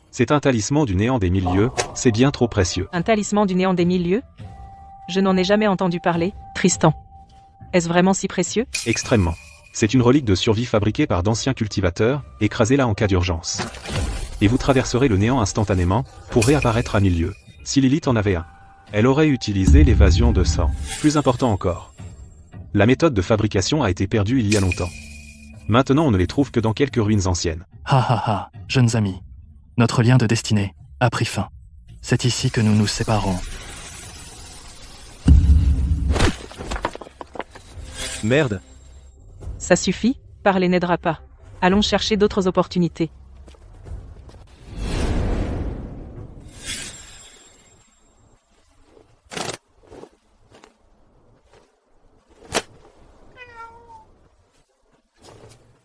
C'est un talisman du néant des milieux, c'est bien trop précieux. Un talisman du néant des milieux? Je n'en ai jamais entendu parler, Tristan. Est-ce vraiment si précieux? Extrêmement. C'est une relique de survie fabriquée par d'anciens cultivateurs, écrasez-la en cas d'urgence. Et vous traverserez le néant instantanément, pour réapparaître à 1000 lieues. Si Lilith en avait un, elle aurait utilisé l'évasion de sang. Plus important encore, la méthode de fabrication a été perdue il y a longtemps. Maintenant on ne les trouve que dans quelques ruines anciennes. Ha ha ha, jeunes amis. Notre lien de destinée a pris fin. C'est ici que nous nous séparons. Merde, Ça suffit, parler n'aidera pas. Allons chercher d'autres opportunités.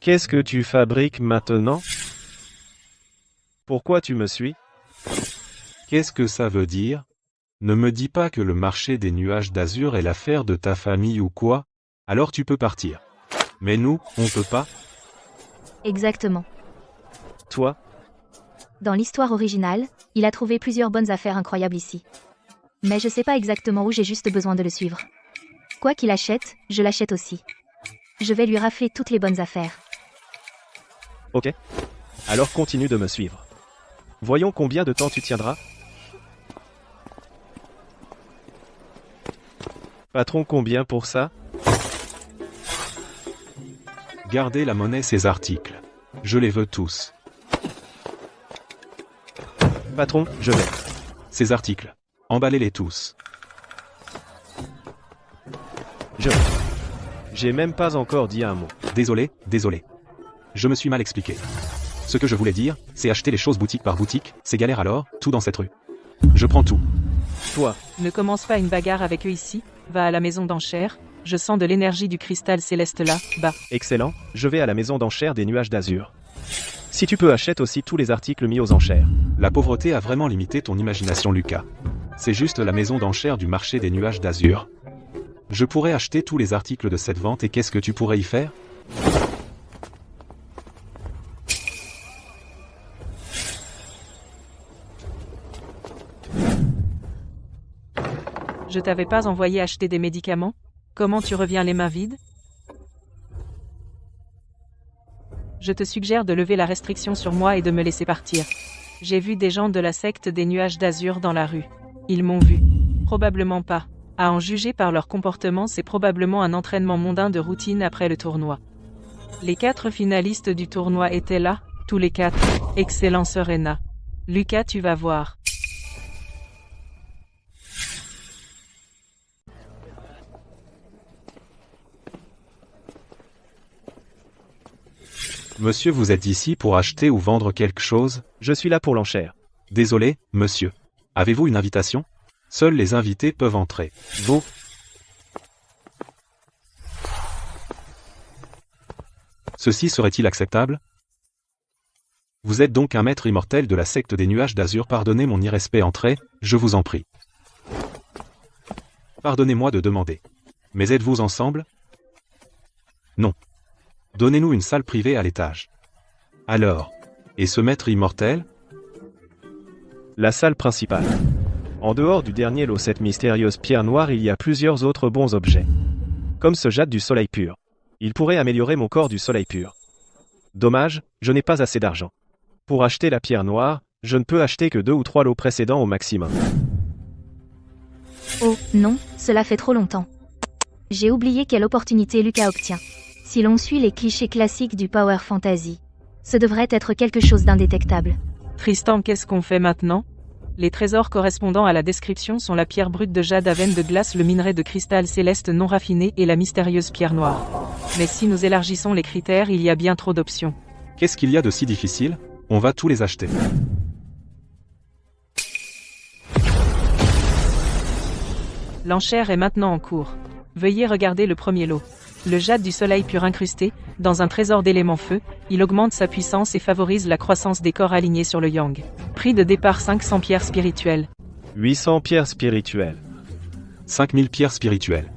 qu'est-ce que tu fabriques maintenant? Pourquoi tu me suis? Qu'est-ce que ça veut dire? Ne me dis pas que le marché des nuages d'azur est l'affaire de ta famille ou quoi? Alors tu peux partir. Mais nous, on peut pas? Exactement. Toi? Dans l'histoire originale, il a trouvé plusieurs bonnes affaires incroyables ici. Mais je sais pas exactement où, j'ai juste besoin de le suivre. Quoi qu'il achète, je l'achète aussi. Je vais lui rafler toutes les bonnes affaires. Ok. Alors continue de me suivre. Voyons combien de temps tu tiendras. Patron, combien pour ça? Gardez la monnaie, ces articles. Je les veux tous. Patron, je vais. Ces articles. Emballez-les tous. Je vais. J'ai même pas encore dit un mot. Désolé. Je me suis mal expliqué. Ce que je voulais dire, c'est acheter les choses boutique par boutique, c'est galère alors, tout dans cette rue. Je prends tout. Toi, Ne commence pas une bagarre avec eux ici, va à la maison d'enchères, je sens de l'énergie du cristal céleste là, bas. excellent, je vais à la maison d'enchères des nuages d'azur. Si tu peux, achète aussi tous les articles mis aux enchères. La pauvreté a vraiment limité ton imagination, Lucas. C'est juste la maison d'enchères du marché des nuages d'azur. Je pourrais acheter tous les articles de cette vente et qu'est-ce que tu pourrais y faire? Je t'avais pas envoyé acheter des médicaments? Comment tu reviens les mains vides? Je te suggère de lever la restriction sur moi et de me laisser partir. J'ai vu des gens de la secte des nuages d'azur dans la rue. Ils m'ont vu. Probablement pas. À en juger par leur comportement, c'est probablement un entraînement mondain de routine après le tournoi. Les 4 finalistes du tournoi étaient là, tous les 4. Excellent Serena. Lucas, tu vas voir. Monsieur, vous êtes ici pour acheter ou vendre quelque chose? Je suis là pour l'enchère. Désolé, monsieur. Avez-vous une invitation? Seuls les invités peuvent entrer. Vous, Ceci serait-il acceptable? Vous êtes donc un maître immortel de la secte des nuages d'azur, pardonnez mon irrespect, entrez, je vous en prie. Pardonnez-moi de demander. Mais êtes-vous ensemble? Non. Donnez-nous une salle privée à l'étage. Alors, et ce maître immortel? la salle principale. En dehors du dernier lot, cette mystérieuse pierre noire, il y a plusieurs autres bons objets. Comme ce jade du soleil pur. Il pourrait améliorer mon corps du soleil pur. Dommage, je n'ai pas assez d'argent. Pour acheter la pierre noire, je ne peux acheter que 2 ou 3 lots précédents au maximum. Oh, non, cela fait trop longtemps. J'ai oublié quelle opportunité Lucas obtient. Si l'on suit les clichés classiques du Power Fantasy, ce devrait être quelque chose d'indétectable. Tristan, qu'est-ce qu'on fait maintenant? Les trésors correspondant à la description sont la pierre brute de jade à veine de glace, le minerai de cristal céleste non raffiné et la mystérieuse pierre noire. Mais si nous élargissons les critères, il y a bien trop d'options. Qu'est-ce qu'il y a de si difficile? On va tous les acheter. L'enchère est maintenant en cours. Veuillez regarder le premier lot. Le jade du soleil pur incrusté, dans un trésor d'éléments feu, il augmente sa puissance et favorise la croissance des corps alignés sur le yang. Prix de départ 500 pierres spirituelles. 800 pierres spirituelles. 5000 pierres spirituelles.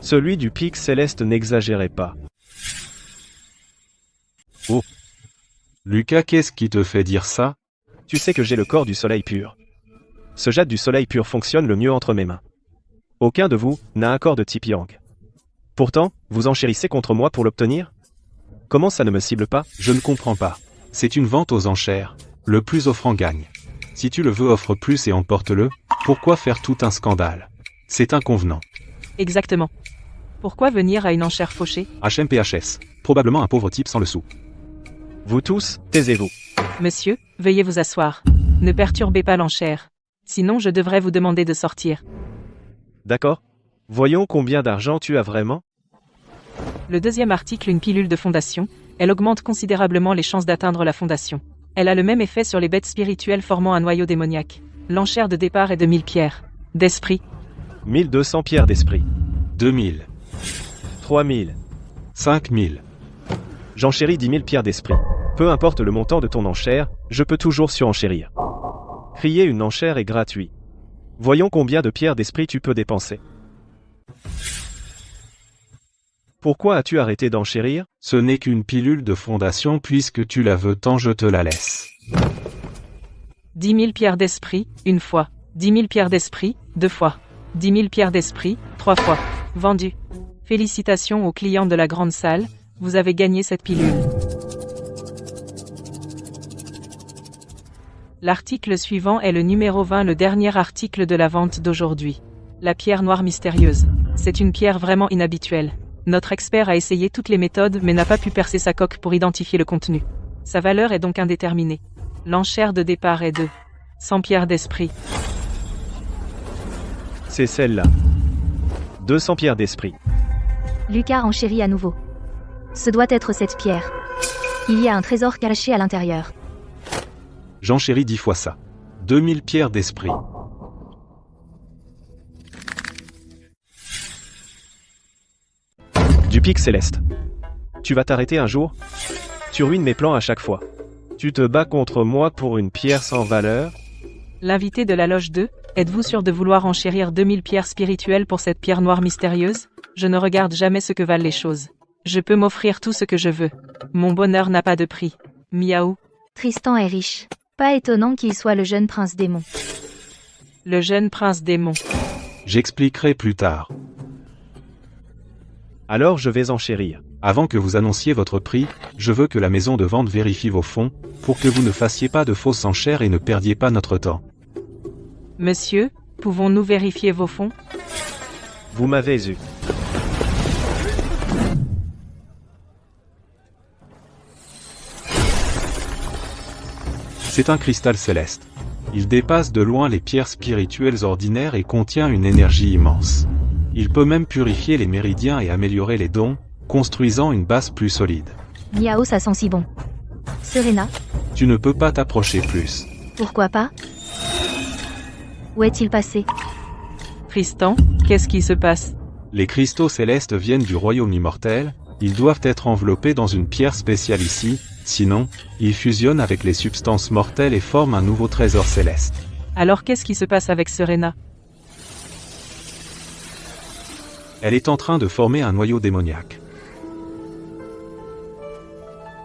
Celui du pic céleste, n'exagérez pas. Oh. Lucas, qu'est-ce qui te fait dire ça? Tu sais que j'ai le corps du soleil pur. Ce jade du soleil pur fonctionne le mieux entre mes mains. Aucun de vous n'a un corps de type yang. Pourtant, vous enchérissez contre moi pour l'obtenir? Comment ça ne me cible pas? Je ne comprends pas. C'est une vente aux enchères. Le plus offrant gagne. Si tu le veux, offre plus et emporte-le. Pourquoi faire tout un scandale? C'est inconvenant. Exactement. Pourquoi venir à une enchère fauchée? HMPHS. Probablement un pauvre type sans le sou. Vous tous, taisez-vous. Monsieur, veuillez vous asseoir. Ne perturbez pas l'enchère. Sinon je devrais vous demander de sortir. D'accord? Voyons combien d'argent tu as vraiment? Le deuxième article, une pilule de fondation, elle augmente considérablement les chances d'atteindre la fondation. Elle a le même effet sur les bêtes spirituelles formant un noyau démoniaque. L'enchère de départ est de 1000 pierres d'esprit. 1200 pierres d'esprit. 2000. 3000. 5000. J'enchéris 10 000 pierres d'esprit. Peu importe le montant de ton enchère, je peux toujours surenchérir. Crier une enchère est gratuit. Voyons combien de pierres d'esprit tu peux dépenser. Pourquoi as-tu arrêté d'enchérir? Ce n'est qu'une pilule de fondation, puisque tu la veux tant, je te la laisse. 10 000 pierres d'esprit, une fois. 10 000 pierres d'esprit, deux fois. 10 000 pierres d'esprit, trois fois. Vendu. Félicitations aux clients de la grande salle, vous avez gagné cette pilule. L'article suivant est le numéro 20, le dernier article de la vente d'aujourd'hui. La pierre noire mystérieuse. C'est une pierre vraiment inhabituelle. Notre expert a essayé toutes les méthodes mais n'a pas pu percer sa coque pour identifier le contenu. Sa valeur est donc indéterminée. L'enchère de départ est de 100 pierres d'esprit. C'est celle-là. 200 pierres d'esprit. Lucas enchérit à nouveau. Ce doit être cette pierre. Il y a un trésor caché à l'intérieur. J'enchéris 10 fois ça. 2000 pierres d'esprit. Du pic céleste. Tu vas t'arrêter un jour? Tu ruines mes plans à chaque fois. Tu te bats contre moi pour une pierre sans valeur? L'invité de la loge 2, êtes-vous sûr de vouloir enchérir 2000 pierres spirituelles pour cette pierre noire mystérieuse? Je ne regarde jamais ce que valent les choses. Je peux m'offrir tout ce que je veux. Mon bonheur n'a pas de prix. Miaou. Tristan est riche. Pas étonnant qu'il soit le jeune prince démon. Le jeune prince démon. J'expliquerai plus tard. Alors je vais enchérir. Avant que vous annonciez votre prix, je veux que la maison de vente vérifie vos fonds, pour que vous ne fassiez pas de fausses enchères et ne perdiez pas notre temps. Monsieur, pouvons-nous vérifier vos fonds? Vous m'avez eu. C'est un cristal céleste. Il dépasse de loin les pierres spirituelles ordinaires et contient une énergie immense. Il peut même purifier les méridiens et améliorer les dons, construisant une base plus solide. Miao, ça sent si bon. Serena, Tu ne peux pas t'approcher plus. pourquoi pas? Où est-il passé? Tristan, qu'est-ce qui se passe? Les cristaux célestes viennent du royaume immortel, ils doivent être enveloppés dans une pierre spéciale ici, sinon, ils fusionnent avec les substances mortelles et forment un nouveau trésor céleste. Alors qu'est-ce qui se passe avec Serena? Elle est en train de former un noyau démoniaque.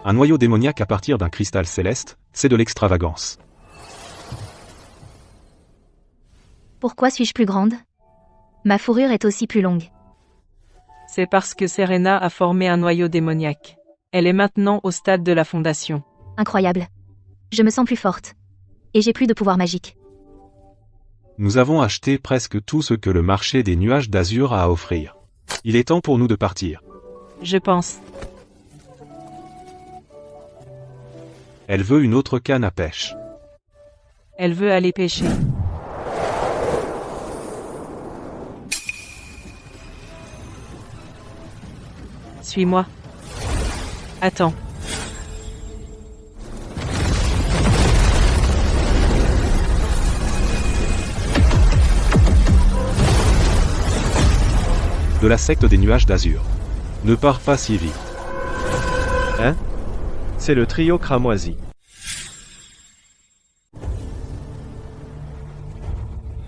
Un noyau démoniaque à partir d'un cristal céleste, c'est de l'extravagance. Pourquoi suis-je plus grande? Ma fourrure est aussi plus longue. C'est parce que Serena a formé un noyau démoniaque. Elle est maintenant au stade de la fondation. Incroyable. Je me sens plus forte. Et j'ai plus de pouvoir magique. Nous avons acheté presque tout ce que le marché des nuages d'azur a à offrir. Il est temps pour nous de partir. Je pense. Elle veut une autre canne à pêche. Elle veut aller pêcher. Suis-moi. Attends. De la secte des nuages d'azur. Ne pars pas si vite. Hein? C'est le trio cramoisi.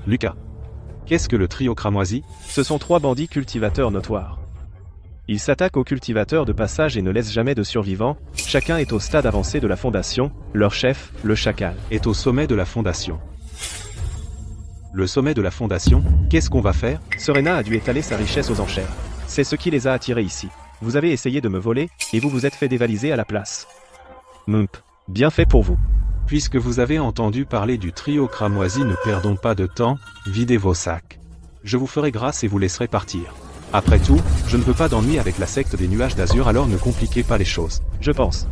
Lucas. Qu'est-ce que le trio cramoisi? Ce sont 3 bandits cultivateurs notoires. Ils s'attaquent aux cultivateurs de passage et ne laissent jamais de survivants. Chacun est au stade avancé de la fondation. Leur chef, le chacal, Est au sommet de la fondation. Le sommet de la fondation, qu'est-ce qu'on va faire? Serena a dû étaler sa richesse aux enchères. C'est ce qui les a attirés ici. Vous avez essayé de me voler, et vous vous êtes fait dévaliser à la place. Mump. Bien fait pour vous. Puisque vous avez entendu parler du trio cramoisi, ne perdons pas de temps, videz vos sacs. Je vous ferai grâce et vous laisserai partir. Après tout, je ne veux pas d'ennui avec la secte des nuages d'azur, alors ne compliquez pas les choses. Je pense.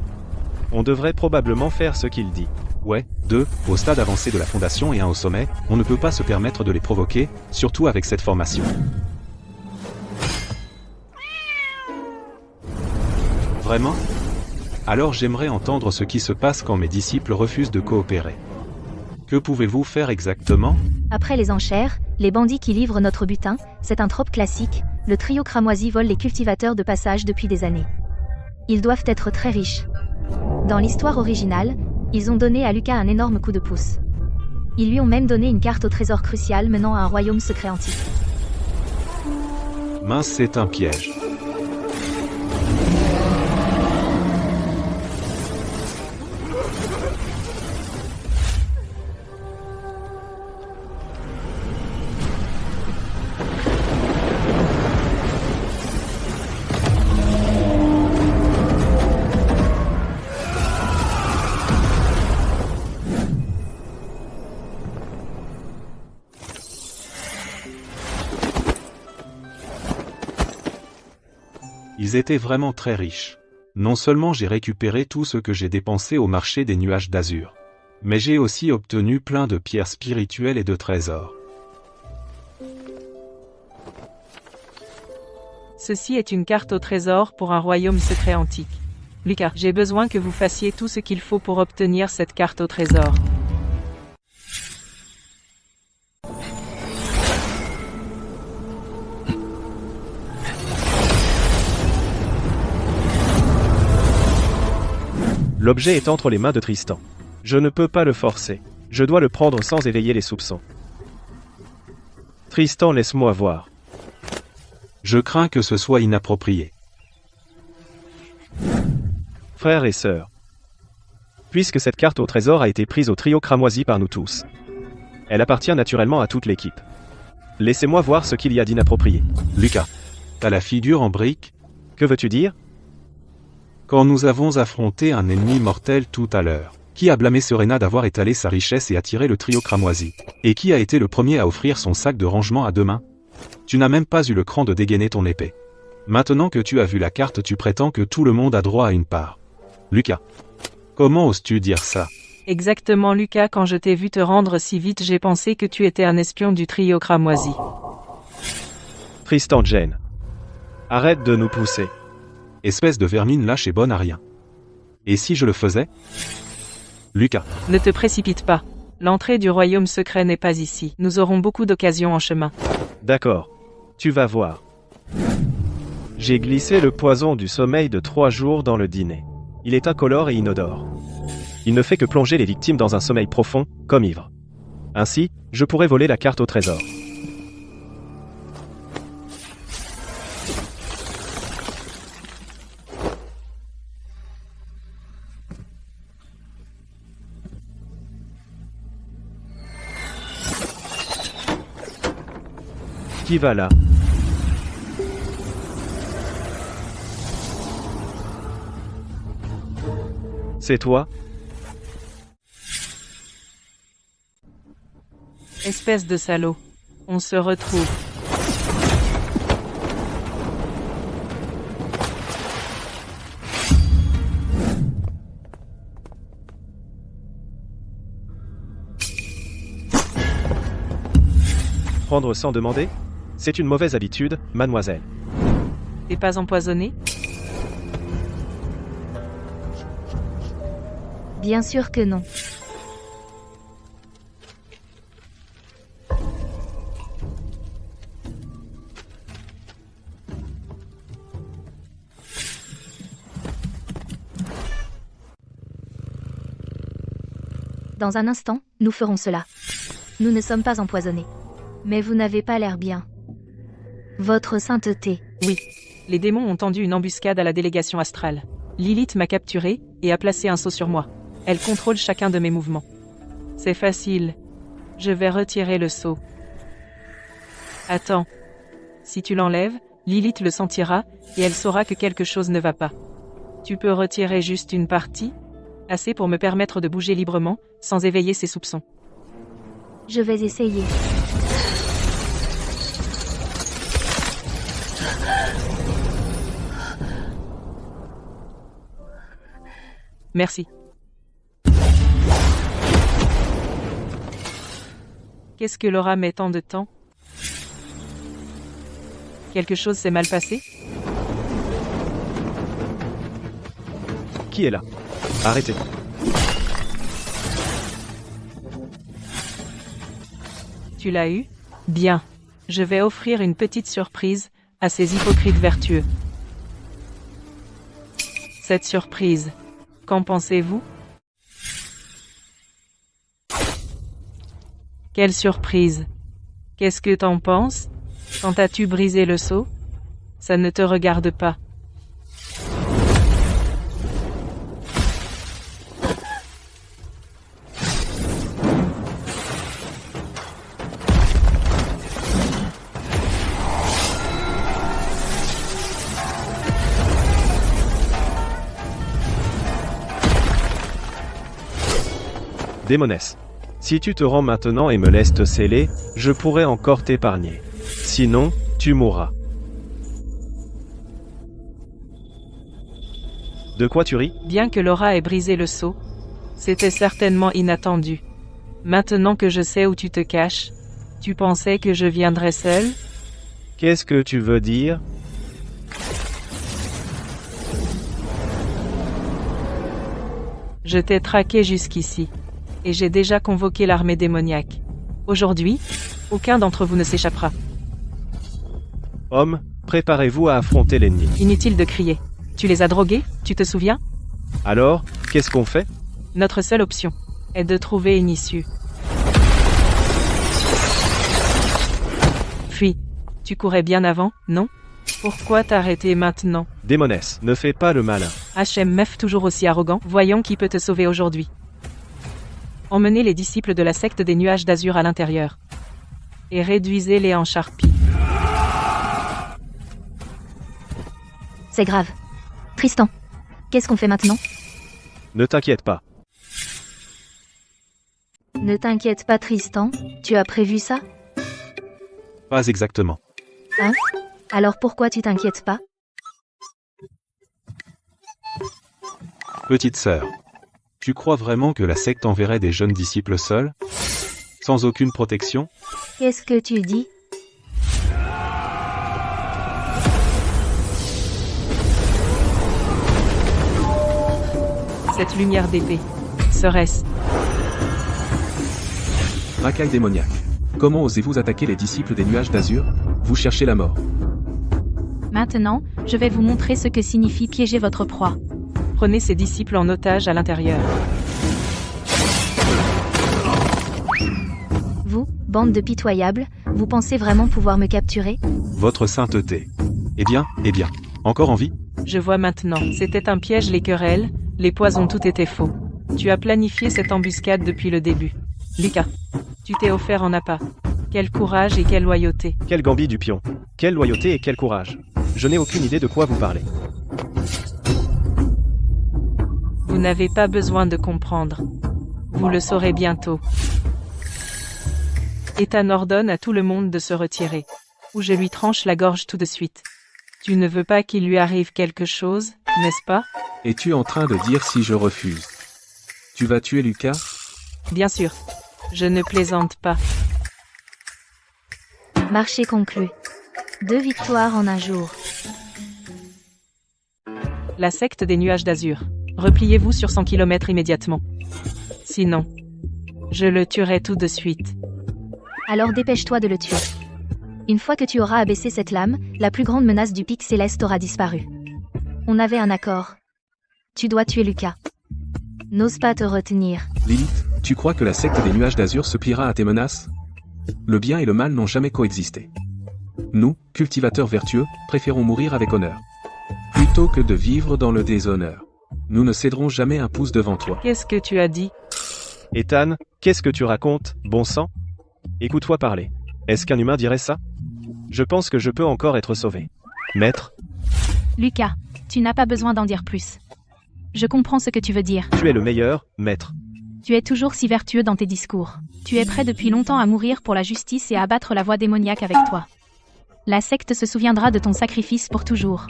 On devrait probablement faire ce qu'il dit. Ouais, 2, au stade avancé de la fondation et 1 au sommet, on ne peut pas se permettre de les provoquer, surtout avec cette formation. Vraiment? Alors j'aimerais entendre ce qui se passe quand mes disciples refusent de coopérer. Que pouvez-vous faire exactement? Après les enchères, les bandits qui livrent notre butin, c'est un trope classique, le trio cramoisi vole les cultivateurs de passage depuis des années. Ils doivent être très riches. Dans l'histoire originale, ils ont donné à Lucas un énorme coup de pouce. Ils lui ont même donné une carte au trésor crucial menant à un royaume secret antique. Mince, c'est un piège. Ils étaient vraiment très riches. Non seulement j'ai récupéré tout ce que j'ai dépensé au marché des nuages d'azur, mais j'ai aussi obtenu plein de pierres spirituelles et de trésors. Ceci est une carte au trésor pour un royaume secret antique. Lucas, j'ai besoin que vous fassiez tout ce qu'il faut pour obtenir cette carte au trésor. L'objet est entre les mains de Tristan. Je ne peux pas le forcer. Je dois le prendre sans éveiller les soupçons. Tristan, laisse-moi voir. Je crains que ce soit inapproprié. Frères et sœurs. Puisque cette carte au trésor a été prise au trio cramoisi par nous tous, elle appartient naturellement à toute l'équipe. Laissez-moi voir ce qu'il y a d'inapproprié. Lucas, t'as la figure en brique? Que veux-tu dire? Quand nous avons affronté un ennemi mortel tout à l'heure, qui a blâmé Serena d'avoir étalé sa richesse et attiré le trio cramoisi, et qui a été le premier à offrir son sac de rangement à 2 mains? Tu n'as même pas eu le cran de dégainer ton épée. Maintenant que tu as vu la carte, tu prétends que tout le monde a droit à une part. Lucas, comment oses-tu dire ça? Exactement Lucas, quand je t'ai vu te rendre si vite, j'ai pensé que tu étais un espion du trio cramoisi. Tristan, Jane. Arrête de nous pousser. Espèce de vermine lâche et bonne à rien. Et si je le faisais? Lucas. Ne te précipite pas. L'entrée du royaume secret n'est pas ici. Nous aurons beaucoup d'occasions en chemin. D'accord. Tu vas voir. J'ai glissé le poison du sommeil de 3 jours dans le dîner. Il est incolore et inodore. Il ne fait que plonger les victimes dans un sommeil profond, comme ivre. Ainsi, je pourrais voler la carte au trésor. Qui va là? C'est toi? Espèce de salaud. On se retrouve. Prendre sans demander? C'est une mauvaise habitude, mademoiselle. T'es pas empoisonné? Bien sûr que non. Dans un instant, nous ferons cela. Nous ne sommes pas empoisonnés. Mais vous n'avez pas l'air bien. Votre sainteté. Oui. Les démons ont tendu une embuscade à la délégation astrale. Lilith m'a capturé et a placé un sceau sur moi. Elle contrôle chacun de mes mouvements. C'est facile. Je vais retirer le sceau. Attends. Si tu l'enlèves, Lilith le sentira, et elle saura que quelque chose ne va pas. Tu peux retirer juste une partie? Assez pour me permettre de bouger librement, sans éveiller ses soupçons. Je vais essayer. Merci. Qu'est-ce que Laura met tant de temps? Quelque chose s'est mal passé? Qui est là? Arrêtez. Tu l'as eu? Bien. Je vais offrir une petite surprise à ces hypocrites vertueux. Cette surprise, qu'en pensez-vous? Quelle surprise! Qu'est-ce que t'en penses? Quand as-tu brisé le seau? Ça ne te regarde pas. Démonesse. Si tu te rends maintenant et me laisses te sceller, je pourrai encore t'épargner. Sinon, tu mourras. De quoi tu ris? Bien que Laura ait brisé le seau, c'était certainement inattendu. Maintenant que je sais où tu te caches, tu pensais que je viendrais seul? Qu'est-ce que tu veux dire? Je t'ai traqué jusqu'ici. Et j'ai déjà convoqué l'armée démoniaque. Aujourd'hui, aucun d'entre vous ne s'échappera. Hommes, préparez-vous à affronter l'ennemi. Inutile de crier. Tu les as drogués, tu te souviens? Alors, qu'est-ce qu'on fait? Notre seule option est de trouver une issue. Fuis. Tu courais bien avant, non? Pourquoi t'arrêter maintenant? Démonesse, ne fais pas le malin. HMF toujours aussi arrogant, voyons qui peut te sauver aujourd'hui. Emmenez les disciples de la secte des nuages d'azur à l'intérieur. Et réduisez-les en charpie. C'est grave. Tristan, qu'est-ce qu'on fait maintenant? Ne t'inquiète pas. Ne t'inquiète pas Tristan, tu as prévu ça? Pas exactement. Hein? Alors pourquoi tu t'inquiètes pas? Petite sœur. Tu crois vraiment que la secte enverrait des jeunes disciples seuls? Sans aucune protection? Qu'est-ce que tu dis? Cette lumière d'épée. Serait-ce? Racaille démoniaque. Comment osez-vous attaquer les disciples des nuages d'azur? Vous cherchez la mort. Maintenant, je vais vous montrer ce que signifie piéger votre proie. Prenez ces disciples en otage à l'intérieur. Vous, bande de pitoyables, vous pensez vraiment pouvoir me capturer? Votre sainteté. Eh bien, encore en vie? Je vois maintenant. C'était un piège, les querelles, les poisons, tout était faux. Tu as planifié cette embuscade depuis le début. Lucas, tu t'es offert en appât. Quel courage et quelle loyauté. Quel gambit du pion. Quelle loyauté et quel courage. Je n'ai aucune idée de quoi vous parlez. Vous n'avez pas besoin de comprendre. Vous le saurez bientôt. Ethan ordonne à tout le monde de se retirer. Ou je lui tranche la gorge tout de suite. Tu ne veux pas qu'il lui arrive quelque chose, n'est-ce pas? Es-tu en train de dire si je refuse? Tu vas tuer Lucas? Bien sûr. Je ne plaisante pas. Marché conclu. 2 victoires en un jour. La secte des nuages d'azur. Repliez-vous sur 100 km immédiatement. Sinon, je le tuerai tout de suite. Alors dépêche-toi de le tuer. Une fois que tu auras abaissé cette lame, la plus grande menace du pic céleste aura disparu. On avait un accord. Tu dois tuer Lucas. N'ose pas te retenir. Lilith, tu crois que la secte des nuages d'azur se pliera à tes menaces? Le bien et le mal n'ont jamais coexisté. Nous, cultivateurs vertueux, préférons mourir avec honneur. Plutôt que de vivre dans le déshonneur. Nous ne céderons jamais un pouce devant toi. Qu'est-ce que tu as dit? Ethan, qu'est-ce que tu racontes, bon sang? Écoute-toi parler. Est-ce qu'un humain dirait ça? Je pense que je peux encore être sauvé. Maître, Lucas, tu n'as pas besoin d'en dire plus. Je comprends ce que tu veux dire. tu es le meilleur, maître. Tu es toujours si vertueux dans tes discours. Tu es prêt depuis longtemps à mourir pour la justice et à abattre la voix démoniaque avec toi. La secte se souviendra de ton sacrifice pour toujours.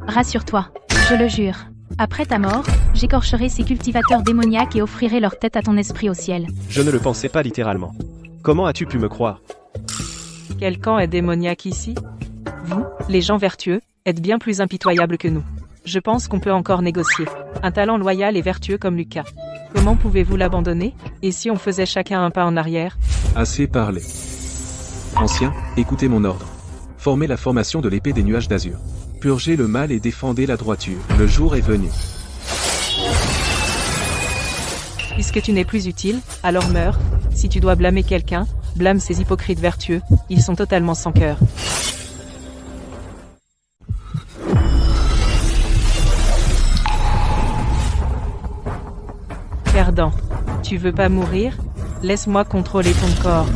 Rassure-toi, je le jure. Après ta mort, j'écorcherai ces cultivateurs démoniaques et offrirai leur tête à ton esprit au ciel. Je ne le pensais pas littéralement. Comment as-tu pu me croire? Quel camp est démoniaque ici? Vous, les gens vertueux, êtes bien plus impitoyables que nous. Je pense qu'on peut encore négocier. Un talent loyal et vertueux comme Lucas. Comment pouvez-vous l'abandonner? Et si on faisait chacun un pas en arrière? Assez parlé. Anciens, écoutez mon ordre. Formez la formation de l'épée des nuages d'azur. Purgez le mal et défendez la droiture. Le jour est venu. Puisque tu n'es plus utile, alors meurs. Si tu dois blâmer quelqu'un, blâme ces hypocrites vertueux. Ils sont totalement sans cœur. Perdant. Tu veux pas mourir? Laisse-moi contrôler ton corps.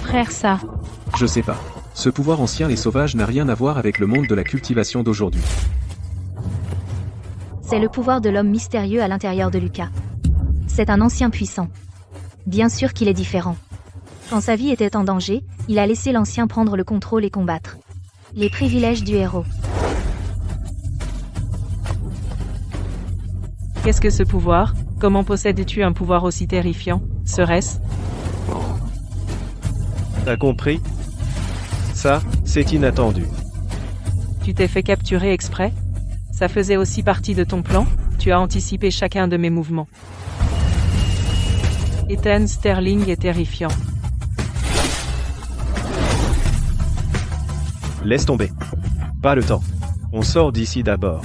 Frère, ça. Je sais pas. Ce pouvoir ancien et sauvage n'a rien à voir avec le monde de la cultivation d'aujourd'hui. C'est le pouvoir de l'homme mystérieux à l'intérieur de Lucas. C'est un ancien puissant. Bien sûr qu'il est différent. Quand sa vie était en danger, il a laissé l'ancien prendre le contrôle et combattre. Les privilèges du héros. Qu'est-ce que ce pouvoir? Comment possèdes-tu un pouvoir aussi terrifiant? Serait-ce? T'as compris? Ça, c'est inattendu. Tu t'es fait capturer exprès? Ça faisait aussi partie de ton plan? Tu as anticipé chacun de mes mouvements. Ethan Sterling est terrifiant. Laisse tomber. Pas le temps. On sort d'ici d'abord.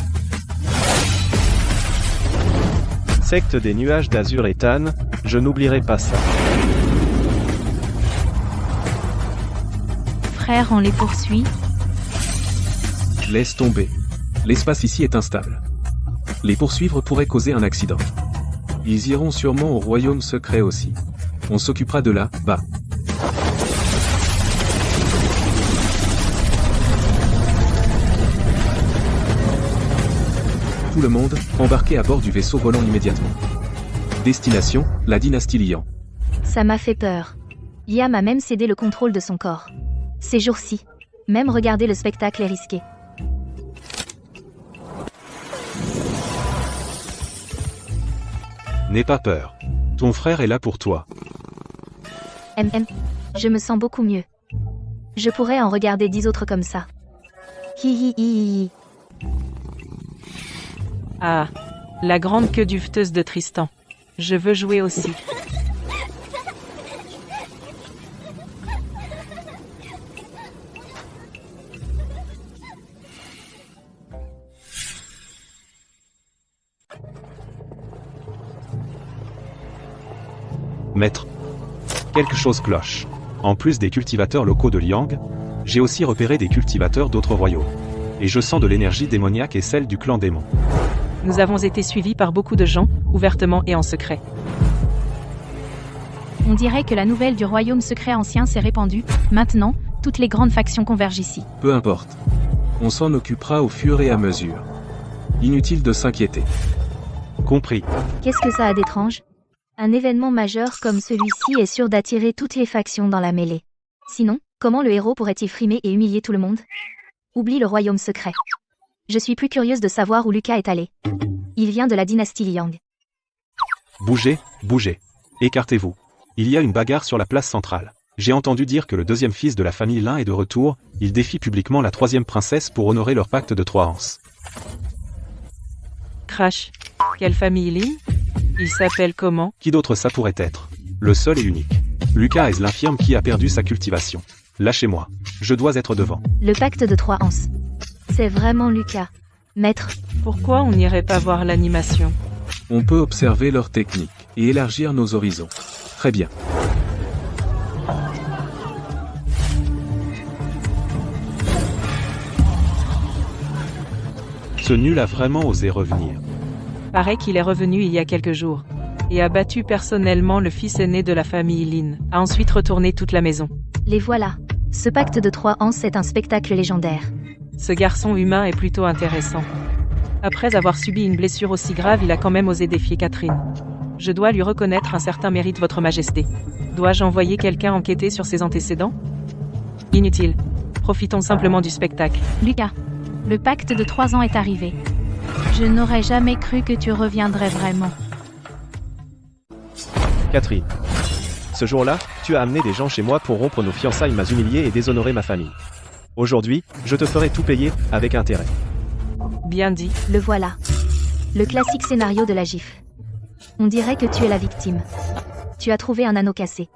Secte des nuages d'azur Ethan, je n'oublierai pas ça. Frère, on les poursuit. Laisse tomber. L'espace ici est instable. Les poursuivre pourrait causer un accident. Ils iront sûrement au royaume secret aussi. On s'occupera de là-bas. Tout le monde, embarqué à bord du vaisseau volant immédiatement. Destination, la dynastie Lian. Ça m'a fait peur. Lia m'a même cédé le contrôle de son corps. Ces jours-ci, même regarder le spectacle est risqué. N'aie pas peur. Ton frère est là pour toi. Je me sens beaucoup mieux. Je pourrais en regarder 10 autres comme ça. Hi hi hi hi hi. Ah, la grande queue duveteuse de Tristan. Je veux jouer aussi. Maître. Quelque chose cloche. En plus des cultivateurs locaux de Liang, j'ai aussi repéré des cultivateurs d'autres royaumes. Et je sens de l'énergie démoniaque et celle du clan démon. Nous avons été suivis par beaucoup de gens, ouvertement et en secret. On dirait que la nouvelle du royaume secret ancien s'est répandue. Maintenant, toutes les grandes factions convergent ici. Peu importe. On s'en occupera au fur et à mesure. Inutile de s'inquiéter. Compris. Qu'est-ce que ça a d'étrange? Un événement majeur comme celui-ci est sûr d'attirer toutes les factions dans la mêlée. Sinon, comment le héros pourrait-il frimer et humilier tout le monde? Oublie le royaume secret. Je suis plus curieuse de savoir où Lucas est allé. Il vient de la dynastie Liang. Bougez, bougez. Écartez-vous. Il y a une bagarre sur la place centrale. J'ai entendu dire que le deuxième fils de la famille Lin est de retour, il défie publiquement la troisième princesse pour honorer leur pacte de 3 ans. Crash. Quelle famille Lin? Il s'appelle comment? Qui d'autre ça pourrait être? Le seul et unique. Lucas est l'infirme qui a perdu sa cultivation. Lâchez-moi. Je dois être devant. Le pacte de 3 ans. C'est vraiment Lucas. Maître, Pourquoi on n'irait pas voir l'animation? On peut observer leurs techniques et élargir nos horizons. Très bien. Ce nul a vraiment osé revenir. Paraît qu'il est revenu il y a quelques jours. Et a battu personnellement le fils aîné de la famille Lin. A ensuite retourné toute la maison. Les voilà. Ce pacte de 3 ans, c'est un spectacle légendaire. Ce garçon humain est plutôt intéressant. Après avoir subi une blessure aussi grave, il a quand même osé défier Catherine. Je dois lui reconnaître un certain mérite, Votre Majesté. Dois-je envoyer quelqu'un enquêter sur ses antécédents? Inutile. Profitons simplement du spectacle. Lucas, le pacte de 3 ans est arrivé. Je n'aurais jamais cru que tu reviendrais vraiment. Catherine. Ce jour-là, tu as amené des gens chez moi pour rompre nos fiançailles, m'as humilié et déshonoré ma famille. Aujourd'hui, je te ferai tout payer, avec intérêt. Bien dit. Le voilà. Le classique scénario de la gifle. On dirait que tu es la victime. Tu as trouvé un anneau cassé.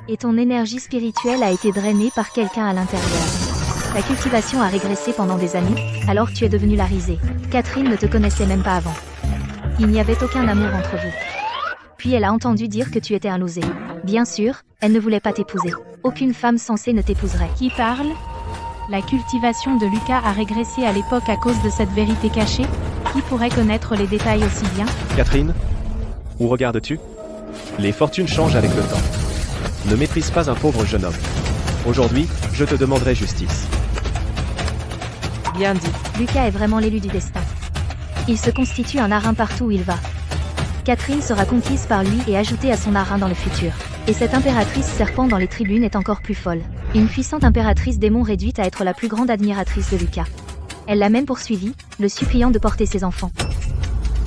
Et ton énergie spirituelle a été drainée par quelqu'un à l'intérieur. Ta cultivation a régressé pendant des années, alors tu es devenue la risée. Catherine ne te connaissait même pas avant. Il n'y avait aucun amour entre vous. Puis elle a entendu dire que tu étais un losé. Bien sûr, elle ne voulait pas t'épouser. Aucune femme censée ne t'épouserait. Qui parle? La cultivation de Lucas a régressé à l'époque à cause de cette vérité cachée? Qui pourrait connaître les détails aussi bien? Catherine, où regardes-tu? Les fortunes changent avec le temps. Ne méprise pas un pauvre jeune homme. Aujourd'hui, je te demanderai justice. Bien dit. Lucas est vraiment l'élu du destin. Il se constitue un harin partout où il va. Catherine sera conquise par lui et ajoutée à son harin dans le futur. Et cette impératrice serpent dans les tribunes est encore plus folle. Une puissante impératrice démon réduite à être la plus grande admiratrice de Lucas. Elle l'a même poursuivi, le suppliant de porter ses enfants.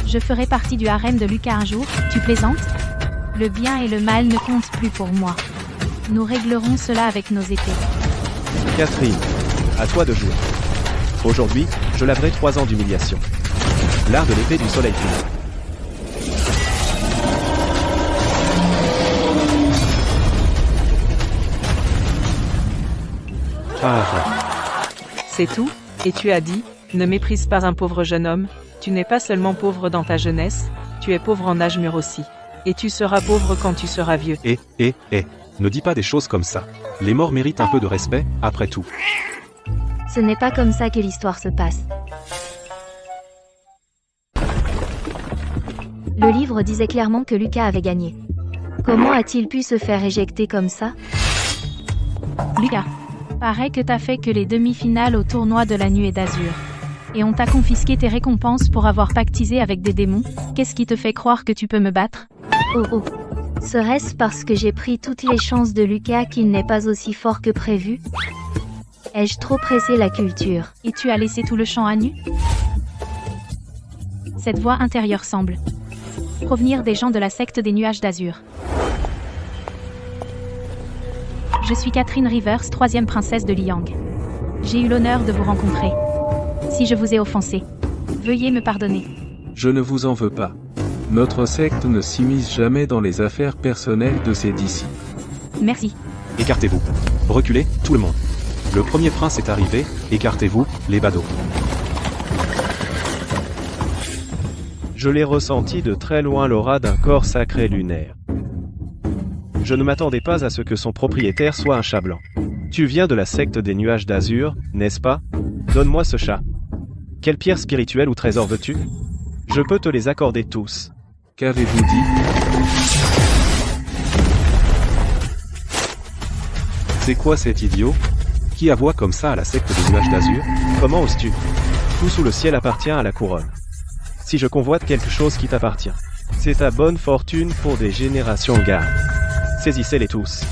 Je ferai partie du harem de Lucas un jour, tu plaisantes? Le bien et le mal ne comptent plus pour moi. Nous réglerons cela avec nos épées. Catherine, à toi de jouer. Aujourd'hui, je laverai 3 ans d'humiliation. L'art de l'épée du soleil final. C'est tout? Et tu as dit, ne méprise pas un pauvre jeune homme, tu n'es pas seulement pauvre dans ta jeunesse, tu es pauvre en âge mûr aussi. Et tu seras pauvre quand tu seras vieux. Ne dis pas des choses comme ça. Les morts méritent un peu de respect, après tout. Ce n'est pas comme ça que l'histoire se passe. Le livre disait clairement que Lucas avait gagné. Comment a-t-il pu se faire éjecter comme ça? Lucas, paraît que t'as fait que les demi-finales au tournoi de la nuée d'Azur. Et on t'a confisqué tes récompenses pour avoir pactisé avec des démons. Qu'est-ce qui te fait croire que tu peux me battre? Oh. Serait-ce parce que j'ai pris toutes les chances de Lucas qu'il n'est pas aussi fort que prévu? Ai-je trop pressé la culture? Et tu as laissé tout le champ à nu? Cette voix intérieure semble provenir des gens de la secte des nuages d'Azur. Je suis Catherine Rivers, 3e princesse de Liang. J'ai eu l'honneur de vous rencontrer. Si je vous ai offensé, veuillez me pardonner. Je ne vous en veux pas. Notre secte ne s'immisce jamais dans les affaires personnelles de ses disciples. Merci. Écartez-vous. Reculez, tout le monde. Le premier prince est arrivé, écartez-vous, les badauds. Je l'ai ressenti de très loin, l'aura d'un corps sacré lunaire. Je ne m'attendais pas à ce que son propriétaire soit un chat blanc. Tu viens de la secte des nuages d'Azur, n'est-ce pas? Donne-moi ce chat. Quelle pierre spirituelle ou trésor veux-tu? Je peux te les accorder tous. Qu'avez-vous dit? C'est quoi cet idiot? Qui a voix comme ça à la secte des nuages d'Azur? Comment oses-tu? Tout sous le ciel appartient à la couronne. Si je convoite quelque chose qui t'appartient, c'est ta bonne fortune pour des générations gardes. Saisissez-les tous.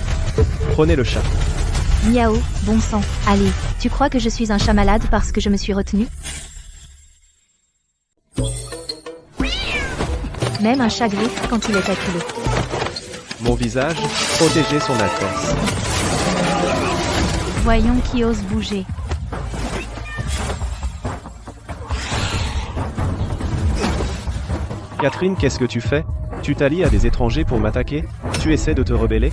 Prenez le chat. Miaou, bon sang. Allez, tu crois que je suis un chat malade parce que je me suis retenu? Même un chat griffe quand il est acculé. Mon visage, protégez son Altesse. Voyons qui ose bouger. Catherine, qu'est-ce que tu fais? Tu t'allies à des étrangers pour m'attaquer? Tu essaies de te rebeller?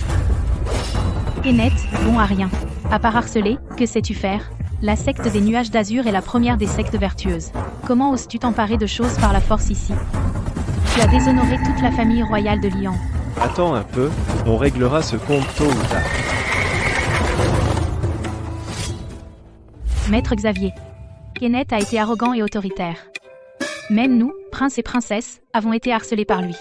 Et net, bon à rien. À part harceler, que sais-tu faire? La secte des nuages d'azur est la première des sectes vertueuses. Comment oses-tu t'emparer de choses par la force ici? Tu as déshonoré toute la famille royale de Liang. Attends un peu, on réglera ce compte tôt ou tard. Maître Xavier. Kenneth a été arrogant et autoritaire. Même nous, princes et princesses, avons été harcelés par lui.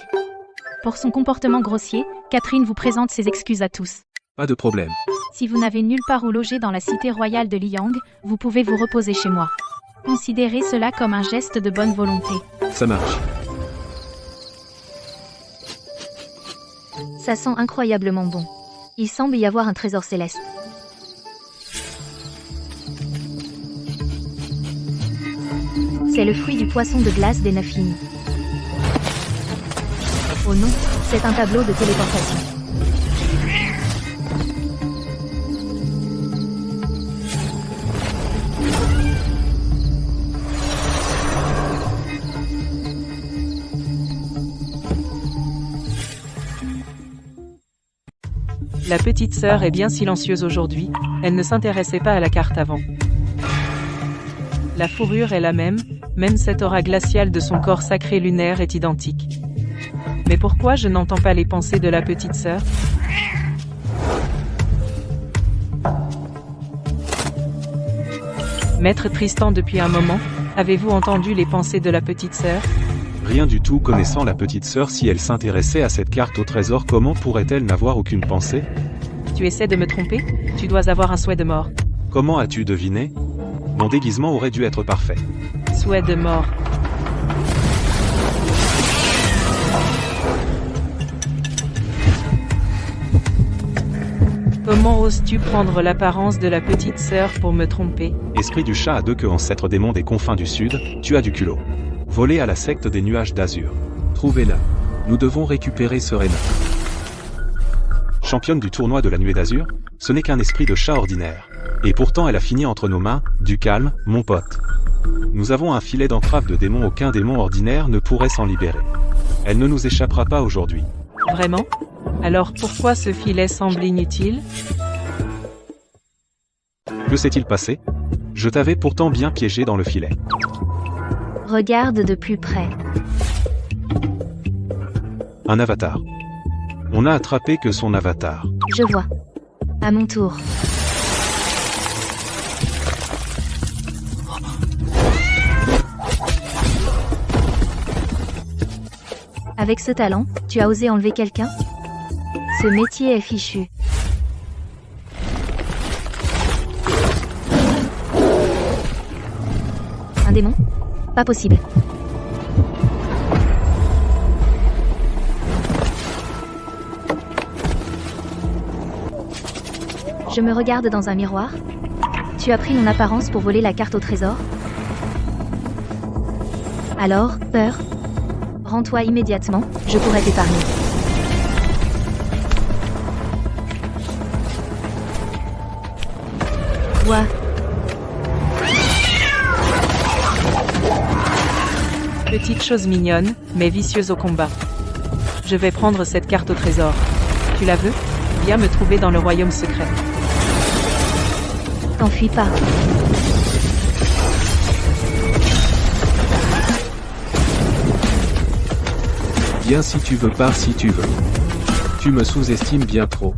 Pour son comportement grossier, Catherine vous présente ses excuses à tous. Pas de problème. Si vous n'avez nulle part où loger dans la cité royale de Liang, vous pouvez vous reposer chez moi. Considérez cela comme un geste de bonne volonté. Ça marche. Ça sent incroyablement bon. Il semble y avoir un trésor céleste. C'est le fruit du poisson de glace des 9 lignes. Oh non, c'est un tableau de téléportation. La petite sœur est bien silencieuse aujourd'hui, elle ne s'intéressait pas à la carte avant. La fourrure est la même cette aura glaciale de son corps sacré lunaire est identique. Mais pourquoi je n'entends pas les pensées de la petite sœur? Maître Tristan, depuis un moment, avez-vous entendu les pensées de la petite sœur? Rien du tout. Connaissant la petite sœur, si elle s'intéressait à cette carte au trésor, comment pourrait-elle n'avoir aucune pensée? Tu essaies de me tromper? Tu dois avoir un souhait de mort. Comment as-tu deviné? Mon déguisement aurait dû être parfait. Souhait de mort. Comment oses-tu prendre l'apparence de la petite sœur pour me tromper? Esprit du chat à deux queues, ancêtre démon des confins du sud, tu as du culot. Voler à la secte des nuages d'azur. Trouvez-la. Nous devons récupérer Serena. Championne du tournoi de la nuée d'azur, ce n'est qu'un esprit de chat ordinaire. Et pourtant elle a fini entre nos mains. Du calme, mon pote. Nous avons un filet d'entrave de démons, aucun démon ordinaire ne pourrait s'en libérer. Elle ne nous échappera pas aujourd'hui. Vraiment? Alors pourquoi ce filet semble inutile? Que s'est-il passé? Je t'avais pourtant bien piégé dans le filet. Regarde de plus près. Un avatar. On n'a attrapé que son avatar. Je vois. À mon tour. Avec ce talent, tu as osé enlever quelqu'un? Ce métier est fichu. Un démon? Pas possible. Je me regarde dans un miroir. Tu as pris mon apparence pour voler la carte au trésor? Alors, peur? Rends-toi immédiatement, je pourrais t'épargner. Quoi? Petite chose mignonne, mais vicieuse au combat. Je vais prendre cette carte au trésor. Tu la veux? Viens me trouver dans le royaume secret. T'enfuis pas. Viens si tu veux, pars si tu veux. Tu me sous-estimes bien trop.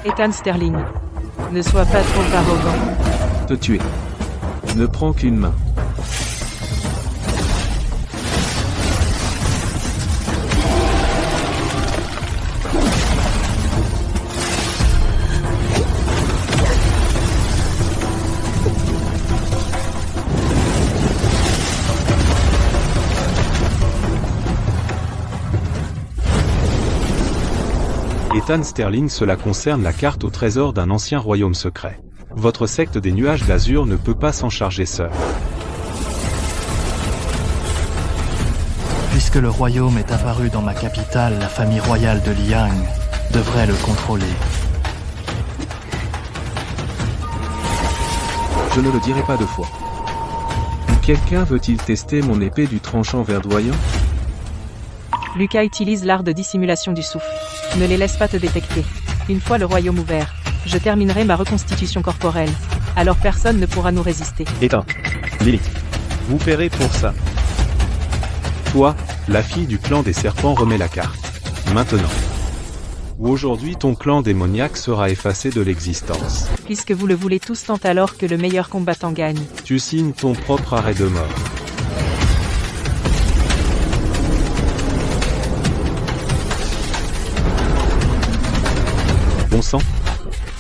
Ethan Sterling. Ne sois pas trop arrogant. Te tuer. Ne prends qu'une main. Ethan Sterling, cela concerne la carte au trésor d'un ancien royaume secret. Votre secte des nuages d'azur ne peut pas s'en charger seule. Puisque le royaume est apparu dans ma capitale, la famille royale de Liang devrait le contrôler. Je ne le dirai pas deux fois. Quelqu'un veut-il tester mon épée du tranchant verdoyant? Lucas utilise l'art de dissimulation du souffle. Ne les laisse pas te détecter. Une fois le royaume ouvert, je terminerai ma reconstitution corporelle. Alors personne ne pourra nous résister. Éteins. Lilith. Vous paierez pour ça. Toi, la fille du clan des serpents remet la carte. Maintenant. Ou aujourd'hui ton clan démoniaque sera effacé de l'existence. Puisque vous le voulez tous tant alors que le meilleur combattant gagne. Tu signes ton propre arrêt de mort. Bon sang.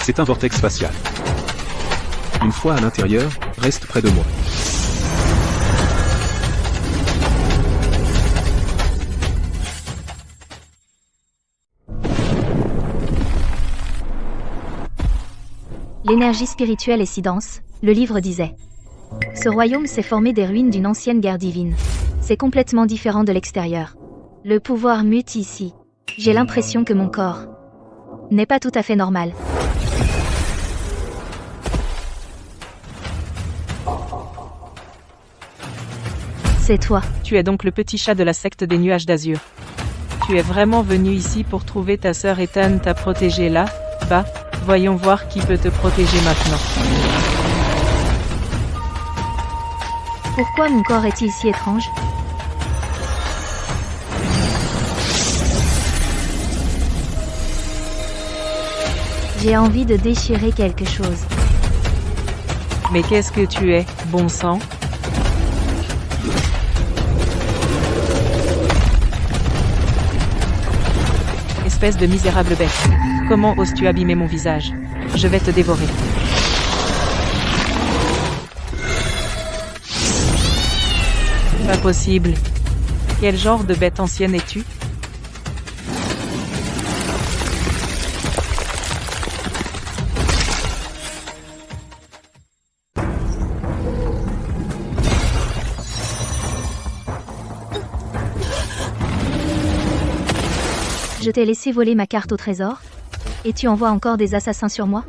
C'est un vortex spatial. Une fois à l'intérieur, reste près de moi. L'énergie spirituelle est si dense, le livre disait. Ce royaume s'est formé des ruines d'une ancienne guerre divine. C'est complètement différent de l'extérieur. Le pouvoir mute ici. J'ai l'impression que mon corps n'est pas tout à fait normal. C'est toi. Tu es donc le petit chat de la secte des nuages d'azur. Tu es vraiment venu ici pour trouver ta sœur Ethan t'a protégé là, bas. Voyons voir qui peut te protéger maintenant. Pourquoi mon corps est-il si étrange? J'ai envie de déchirer quelque chose. Mais qu'est-ce que tu es, bon sang? Espèce de misérable bête. Comment oses-tu abîmer mon visage? Je vais te dévorer. Pas possible. Quel genre de bête ancienne es-tu? Je t'ai laissé voler ma carte au trésor? Et tu envoies encore des assassins sur moi?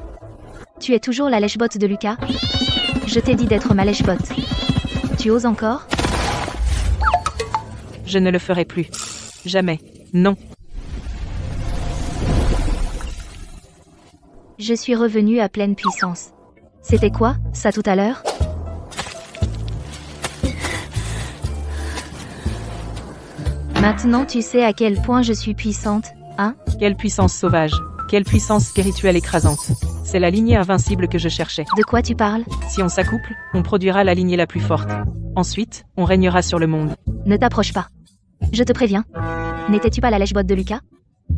Tu es toujours la lèche-botte de Lucas? Je t'ai dit d'être ma lèche-botte. Tu oses encore? Je ne le ferai plus. Jamais. Non. Je suis revenu à pleine puissance. C'était quoi, ça tout à l'heure? Maintenant tu sais à quel point je suis puissante, hein? Quelle puissance sauvage. Quelle puissance spirituelle écrasante. C'est la lignée invincible que je cherchais. De quoi tu parles? Si on s'accouple, on produira la lignée la plus forte. Ensuite, on régnera sur le monde. Ne t'approche pas. Je te préviens. N'étais-tu pas la lèche-botte de Lucas?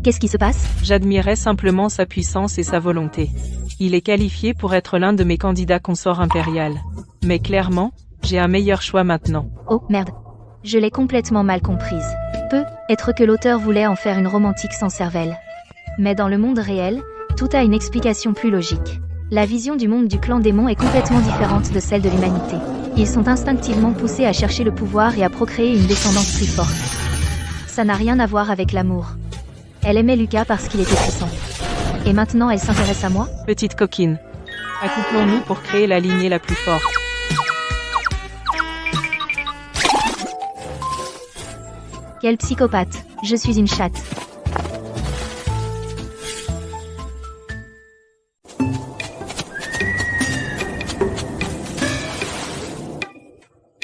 Qu'est-ce qui se passe? J'admirais simplement sa puissance et sa volonté. Il est qualifié pour être l'un de mes candidats consorts impérial. Mais clairement, j'ai un meilleur choix maintenant. Oh, merde. Je l'ai complètement mal comprise. Peut-être que l'auteur voulait en faire une romantique sans cervelle. Mais dans le monde réel, tout a une explication plus logique. La vision du monde du clan démon est complètement différente de celle de l'humanité. Ils sont instinctivement poussés à chercher le pouvoir et à procréer une descendance plus forte. Ça n'a rien à voir avec l'amour. Elle aimait Lucas parce qu'il était puissant. Et maintenant elle s'intéresse à moi? Petite coquine. Accouplons-nous pour créer la lignée la plus forte. Quel psychopathe. Je suis une chatte.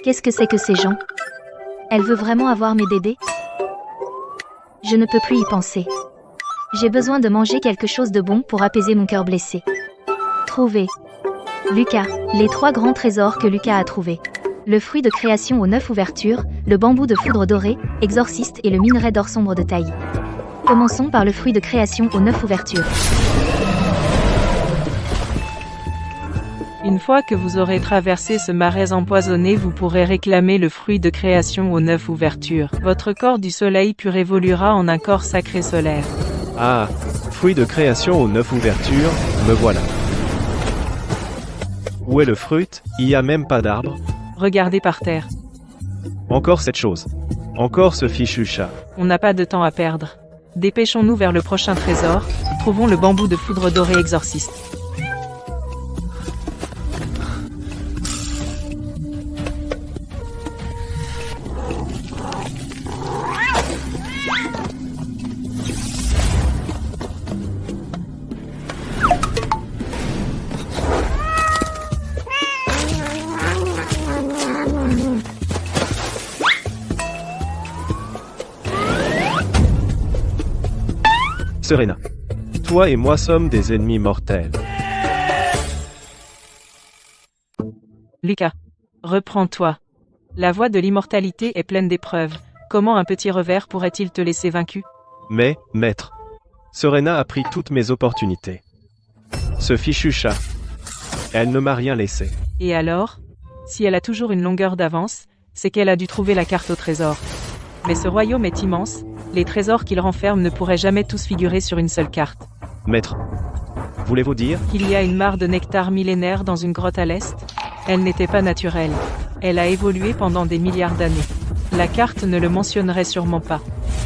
Qu'est-ce que c'est que ces gens? Elle veut vraiment avoir mes bébés? Je ne peux plus y penser. J'ai besoin de manger quelque chose de bon pour apaiser mon cœur blessé. Trouver. Lucas. Les 3 grands trésors que Lucas a trouvés. Le fruit de création aux 9 ouvertures, le bambou de foudre doré, exorciste et le minerai d'or sombre de taille. Commençons par le fruit de création aux 9 ouvertures. Une fois que vous aurez traversé ce marais empoisonné, vous pourrez réclamer le fruit de création aux 9 ouvertures. Votre corps du soleil pur évoluera en un corps sacré solaire. Ah, fruit de création aux 9 ouvertures, me voilà. Où est le fruit? Il n'y a même pas d'arbre. Regardez par terre. Encore cette chose. Encore ce fichu chat. On n'a pas de temps à perdre. Dépêchons-nous vers le prochain trésor. Trouvons le bambou de foudre doré exorciste. Serena. Toi et moi sommes des ennemis mortels. Lucas. Reprends-toi. La voie de l'immortalité est pleine d'épreuves. Comment un petit revers pourrait-il te laisser vaincu? Mais, maître, Serena a pris toutes mes opportunités. Ce fichu chat. Elle ne m'a rien laissé. Et alors? Si elle a toujours une longueur d'avance, c'est qu'elle a dû trouver la carte au trésor. Mais ce royaume est immense, les trésors qu'il renferme ne pourraient jamais tous figurer sur une seule carte. Maître, voulez-vous dire? Qu'il y a une mare de nectar millénaire dans une grotte à l'est? Elle n'était pas naturelle. Elle a évolué pendant des milliards d'années. La carte ne le mentionnerait sûrement pas.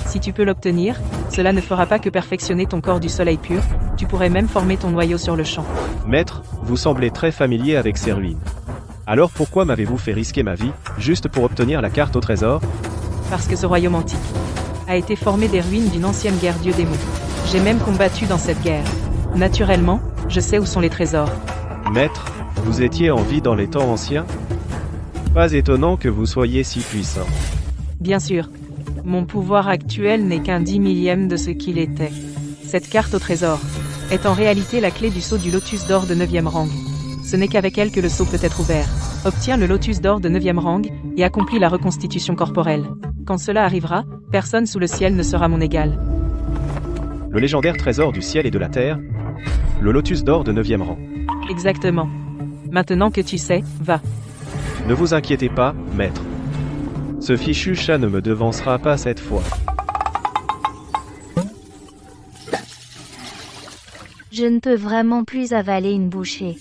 Si tu peux l'obtenir, cela ne fera pas que perfectionner ton corps du soleil pur, tu pourrais même former ton noyau sur le champ. Maître, vous semblez très familier avec ces ruines. Alors pourquoi m'avez-vous fait risquer ma vie, juste pour obtenir la carte au trésor? Parce que ce royaume antique a été formé des ruines d'une ancienne guerre dieu-démon. J'ai même combattu dans cette guerre. Naturellement, je sais où sont les trésors. Maître, vous étiez en vie dans les temps anciens? Pas étonnant que vous soyez si puissant. Bien sûr. Mon pouvoir actuel n'est qu'un 10 millième de ce qu'il était. Cette carte au trésor est en réalité la clé du sceau du lotus d'or de 9e rang. Ce n'est qu'avec elle que le sceau peut être ouvert. Obtiens le lotus d'or de 9e rang et accomplis la reconstitution corporelle. Quand cela arrivera, personne sous le ciel ne sera mon égal. Le légendaire trésor du ciel et de la terre? Le lotus d'or de 9e rang. Exactement. Maintenant que tu sais, va. Ne vous inquiétez pas, maître. Ce fichu chat ne me devancera pas cette fois. Je ne peux vraiment plus avaler une bouchée.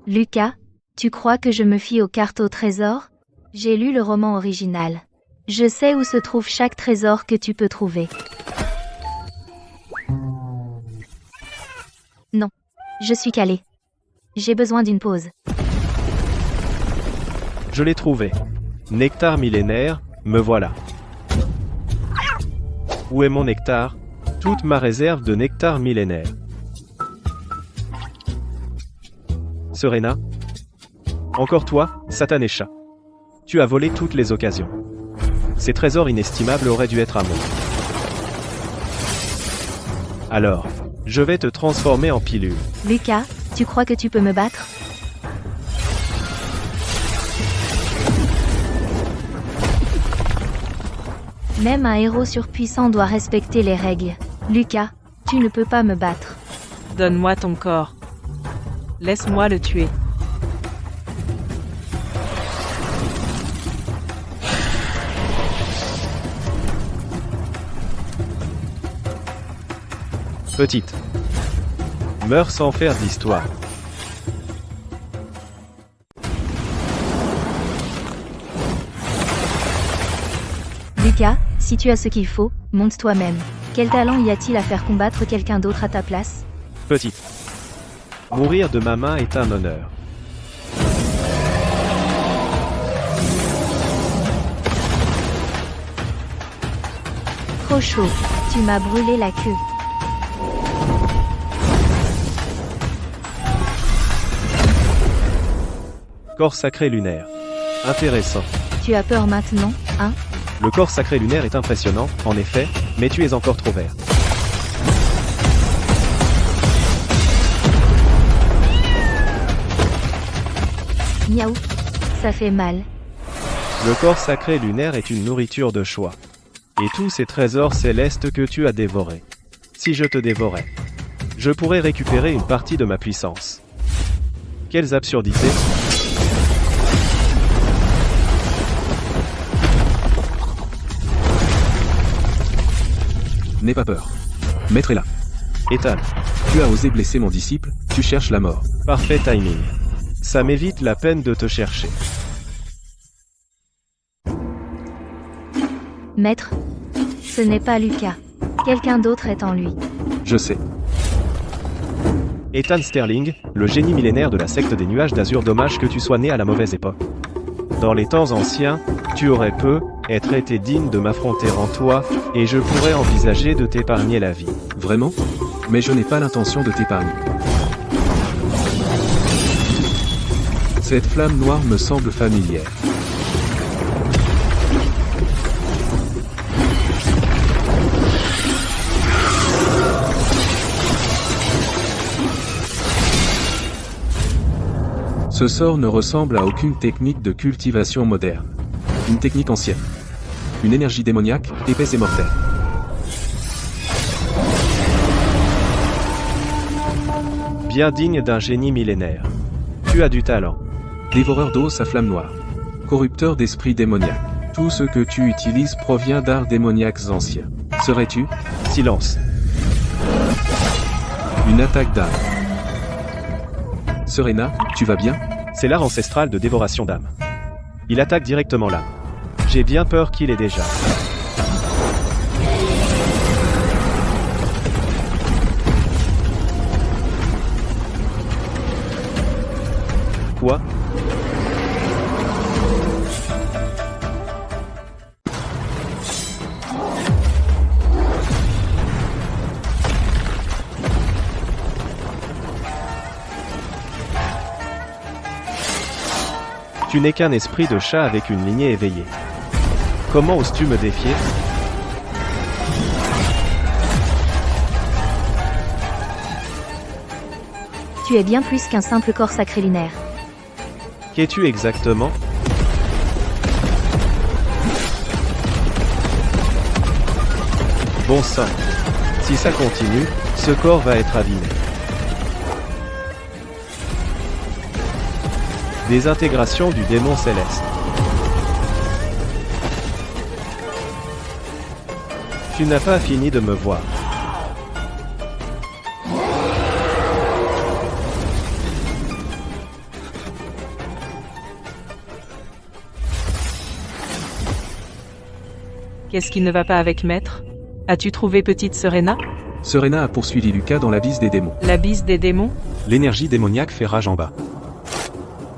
Lucas, tu crois que je me fie aux cartes au trésor? J'ai lu le roman original. Je sais où se trouve chaque trésor que tu peux trouver. Non. Je suis calé. J'ai besoin d'une pause. Je l'ai trouvé. Nectar millénaire, me voilà. Où est mon nectar? Toute ma réserve de nectar millénaire. Serena? Encore toi, Satan et chat. Tu as volé toutes les occasions. Ces trésors inestimables auraient dû être à moi. Alors, je vais te transformer en pilule. Lucas, tu crois que tu peux me battre? Même un héros surpuissant doit respecter les règles. Lucas, tu ne peux pas me battre. Donne-moi ton corps. Laisse-moi le tuer. Petite. Meurs sans faire d'histoire. Lucas, si tu as ce qu'il faut, monte toi-même. Quel talent y a-t-il à faire combattre quelqu'un d'autre à ta place? Petite. Mourir de ma main est un honneur. Trop chaud. Tu m'as brûlé la queue. Corps sacré lunaire. Intéressant. Tu as peur maintenant, hein? Le corps sacré lunaire est impressionnant, en effet, mais tu es encore trop vert. Miaou. Ça fait mal. Le corps sacré lunaire est une nourriture de choix. Et tous ces trésors célestes que tu as dévorés. Si je te dévorais, je pourrais récupérer une partie de ma puissance. Quelles absurdités! N'aie pas peur. Maître est là. Ethan, Tu as osé blesser mon disciple, tu cherches la mort. parfait timing. Ça m'évite la peine de te chercher. Maître, ce n'est pas Lucas. Quelqu'un d'autre est en lui. Je sais. Ethan Sterling, le génie millénaire de la secte des nuages d'azur, dommage que tu sois né à la mauvaise époque. Dans les temps anciens, tu aurais être été digne de m'affronter en toi, et je pourrais envisager de t'épargner la vie. Vraiment? Mais je n'ai pas l'intention de t'épargner. Cette flamme noire me semble familière. Ce sort ne ressemble à aucune technique de cultivation moderne. Une technique ancienne. Une énergie démoniaque, épaisse et mortelle. Bien digne d'un génie millénaire. Tu as du talent. Dévoreur d'os à flamme noire. Corrupteur d'esprits démoniaques. Tout ce que tu utilises provient d'arts démoniaques anciens. Serais-tu Silence. une attaque d'âme? Serena, tu vas bien? C'est l'art ancestral de dévoration d'âme. Il attaque directement l'âme. J'ai bien peur qu'il ait déjà. Quoi? Tu n'es qu'un esprit de chat avec une lignée éveillée. Comment oses-tu me défier? Tu es bien plus qu'un simple corps sacré lunaire. Qu'es-tu exactement? Bon sang. Si ça continue, ce corps va être abîmé. Désintégration du démon céleste. Tu n'as pas fini de me voir. Qu'est-ce qui ne va pas avec Maître? As-tu trouvé petite Serena? Serena a poursuivi Lucas dans l'abysse des démons. L'abysse des démons? L'énergie démoniaque fait rage en bas.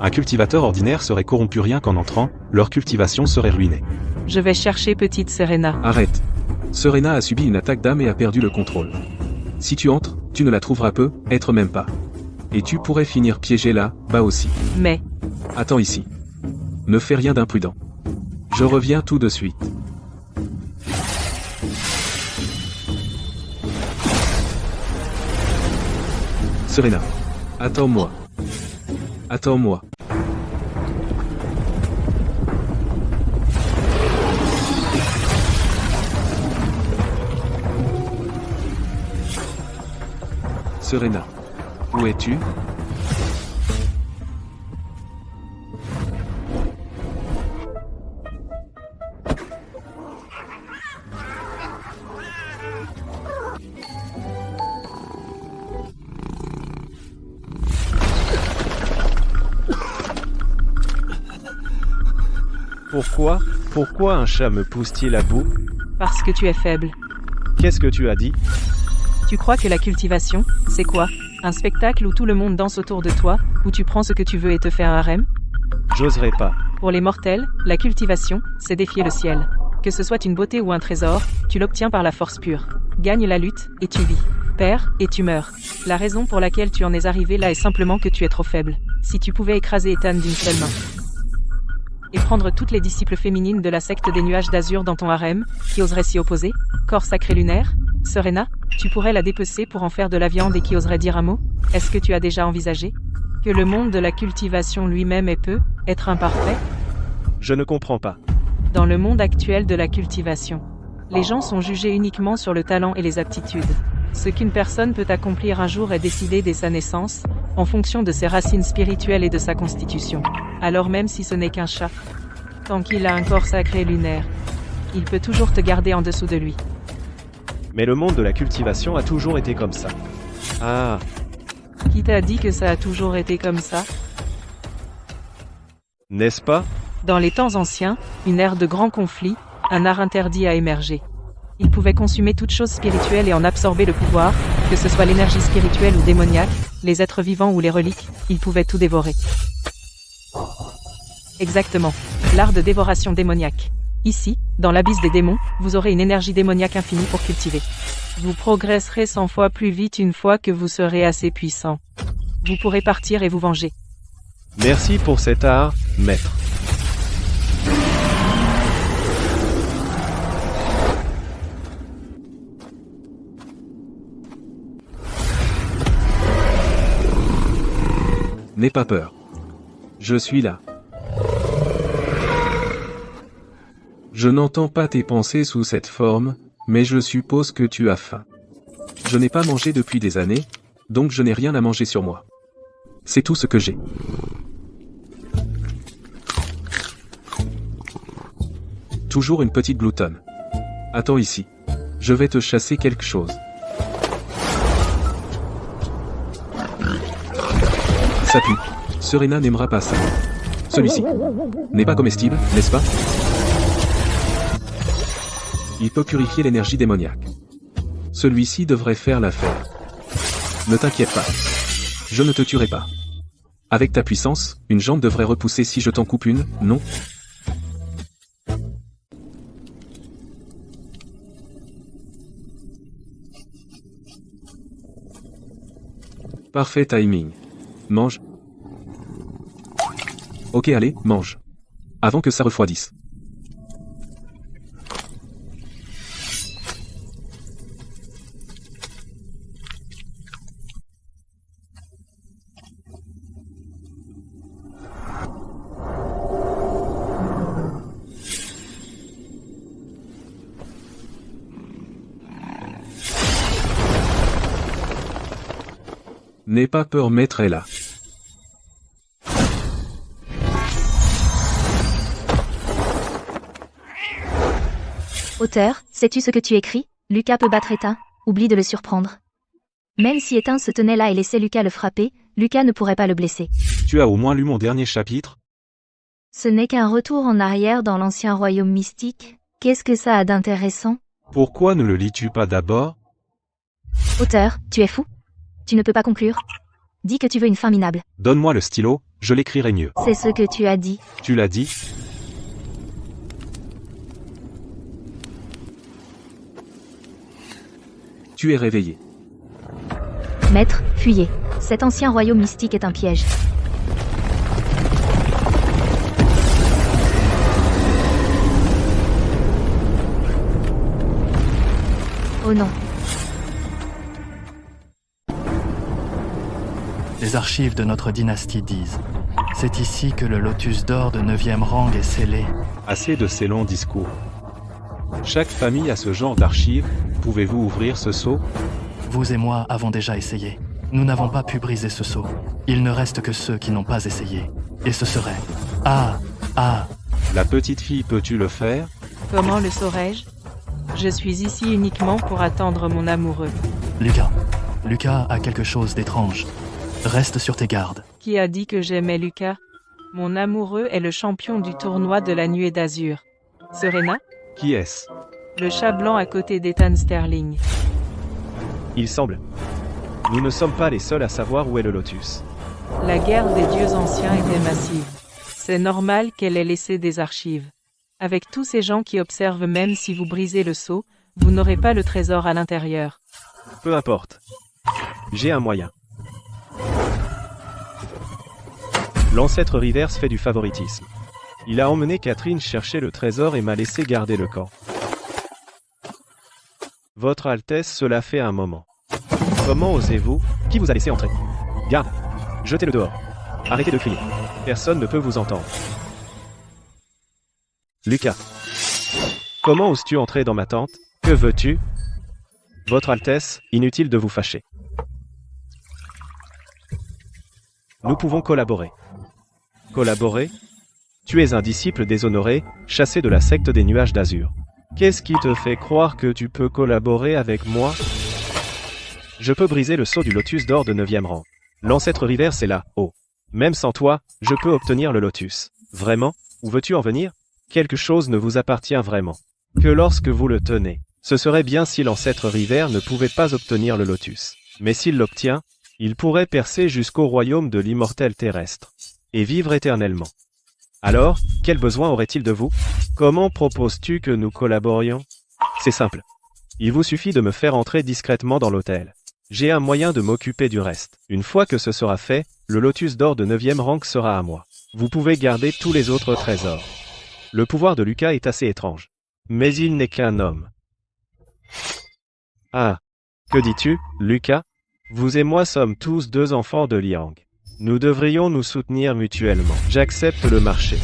Un cultivateur ordinaire serait corrompu rien qu'en entrant, leur cultivation serait ruinée. Je vais chercher petite Serena. Arrête. Serena a subi une attaque d'âme et a perdu le contrôle. Si tu entres, tu ne la trouveras peu, être même pas. Et tu pourrais finir piégé là, bas aussi. Mais, Attends ici. Ne fais rien d'imprudent. Je reviens tout de suite. Serena. Attends-moi. Attends-moi. Serena. Où es-tu? Pourquoi un chat me pousse-t-il à bout? parce que tu es faible. Qu'est-ce que tu as dit? Tu crois que la cultivation, c'est quoi? Un spectacle où tout le monde danse autour de toi, où tu prends ce que tu veux et te fais un harem? J'oserais pas. Pour les mortels, la cultivation, c'est défier le ciel. Que ce soit une beauté ou un trésor, tu l'obtiens par la force pure. Gagne la lutte, et tu vis. Perds, et tu meurs. La raison pour laquelle tu en es arrivé là est simplement que tu es trop faible. Si tu pouvais écraser Ethan d'une seule main. Et prendre toutes les disciples féminines de la secte des nuages d'azur dans ton harem, qui oserait s'y opposer? Corps sacré lunaire? Serena, tu pourrais la dépecer pour en faire de la viande et qui oserait dire un mot? Est-ce que tu as déjà envisagé que le monde de la cultivation lui-même peut être imparfait? Je ne comprends pas. Dans le monde actuel de la cultivation, les gens sont jugés uniquement sur le talent et les aptitudes. Ce qu'une personne peut accomplir un jour est décidé dès sa naissance, en fonction de ses racines spirituelles et de sa constitution. Alors même si ce n'est qu'un chat, tant qu'il a un corps sacré lunaire, il peut toujours te garder en dessous de lui. Mais le monde de la cultivation a toujours été comme ça. Ah, Qui t'a dit que ça a toujours été comme ça? n'est-ce pas? Dans les temps anciens, une ère de grands conflits, un art interdit a émergé. Il pouvait consumer toute chose spirituelle et en absorber le pouvoir, que ce soit l'énergie spirituelle ou démoniaque, les êtres vivants ou les reliques, il pouvait tout dévorer. Exactement. L'art de dévoration démoniaque. Ici, dans l'abysse des démons, vous aurez une énergie démoniaque infinie pour cultiver. Vous progresserez 100 fois plus vite une fois que vous serez assez puissant. Vous pourrez partir et vous venger. Merci pour cet art, maître. N'aie pas peur. Je suis là. Je n'entends pas tes pensées sous cette forme, mais je suppose que tu as faim. Je n'ai pas mangé depuis des années, donc je n'ai rien à manger sur moi. C'est tout ce que j'ai. Toujours une petite gloutonne. Attends ici. Je vais te chasser quelque chose. Ça pue. Serena n'aimera pas ça. Celui-ci n'est pas comestible, n'est-ce pas? Il peut purifier l'énergie démoniaque. Celui-ci devrait faire l'affaire. Ne t'inquiète pas. Je ne te tuerai pas. Avec ta puissance, une jambe devrait repousser si je t'en coupe une, non? Parfait timing. Mange. Ok, allez, mange. Avant que ça refroidisse. N'aie pas peur, maître est là. Auteur, sais-tu ce que tu écris? Lucas peut battre Ethan, oublie de le surprendre. Même si Ethan se tenait là et laissait Lucas le frapper, Lucas ne pourrait pas le blesser. Tu as au moins lu mon dernier chapitre? Ce n'est qu'un retour en arrière dans l'ancien royaume mystique. Qu'est-ce que ça a d'intéressant? Pourquoi ne le lis-tu pas d'abord? Auteur, tu es fou? Tu ne peux pas conclure? Dis que tu veux une fin minable. Donne-moi le stylo, je l'écrirai mieux. C'est ce que tu as dit. Tu l'as dit? Tu es réveillé. Maître, fuyez. Cet ancien royaume mystique est un piège. Oh non. Les archives de notre dynastie disent « C'est ici que le lotus d'or de 9e rang est scellé. Assez de ces longs discours. Chaque famille a ce genre d'archives, pouvez-vous ouvrir ce seau? Vous et moi avons déjà essayé. Nous n'avons pas pu briser ce sceau. Il ne reste que ceux qui n'ont pas essayé. Et ce serait... Ah! La petite fille, peux-tu le faire? Comment le saurais-je? Je suis ici uniquement pour attendre mon amoureux. Lucas a quelque chose d'étrange. Reste sur tes gardes. Qui a dit que j'aimais Lucas? Mon amoureux est le champion du tournoi de la nuée d'azur. Serena? Qui est-ce? Le chat blanc à côté d'Ethan Sterling. Il semble. Nous ne sommes pas les seuls à savoir où est le lotus. La guerre des dieux anciens était massive. C'est normal qu'elle ait laissé des archives. Avec tous ces gens qui observent, même si vous brisez le sceau, vous n'aurez pas le trésor à l'intérieur. Peu importe. J'ai un moyen. L'ancêtre Rivers fait du favoritisme. Il a emmené Catherine chercher le trésor et m'a laissé garder le camp. Votre Altesse, cela fait un moment. Comment osez-vous? Qui vous a laissé entrer? Garde! Jetez-le dehors. Arrêtez de crier. Personne ne peut vous entendre. Lucas. Comment oses-tu entrer dans ma tente? Que veux-tu? Votre Altesse, inutile de vous fâcher. Nous pouvons collaborer. Collaborer? Tu es un disciple déshonoré, chassé de la secte des nuages d'azur. Qu'est-ce qui te fait croire que tu peux collaborer avec moi? Je peux briser le sceau du lotus d'or de 9e rang. L'ancêtre Rivers est là, oh. Même sans toi, je peux obtenir le lotus. Vraiment? Où veux-tu en venir? Quelque chose ne vous appartient vraiment. Que lorsque vous le tenez. Ce serait bien si l'ancêtre Rivers ne pouvait pas obtenir le lotus. Mais s'il l'obtient, il pourrait percer jusqu'au royaume de l'immortel terrestre. Et vivre éternellement. Alors, quel besoin aurait-il de vous? Comment proposes-tu que nous collaborions? C'est simple. Il vous suffit de me faire entrer discrètement dans l'hôtel. J'ai un moyen de m'occuper du reste. Une fois que ce sera fait, le lotus d'or de 9e rang sera à moi. Vous pouvez garder tous les autres trésors. Le pouvoir de Lucas est assez étrange. Mais il n'est qu'un homme. Ah. Que dis-tu, Lucas? Vous et moi sommes tous deux enfants de Liang. Nous devrions nous soutenir mutuellement. J'accepte le marché.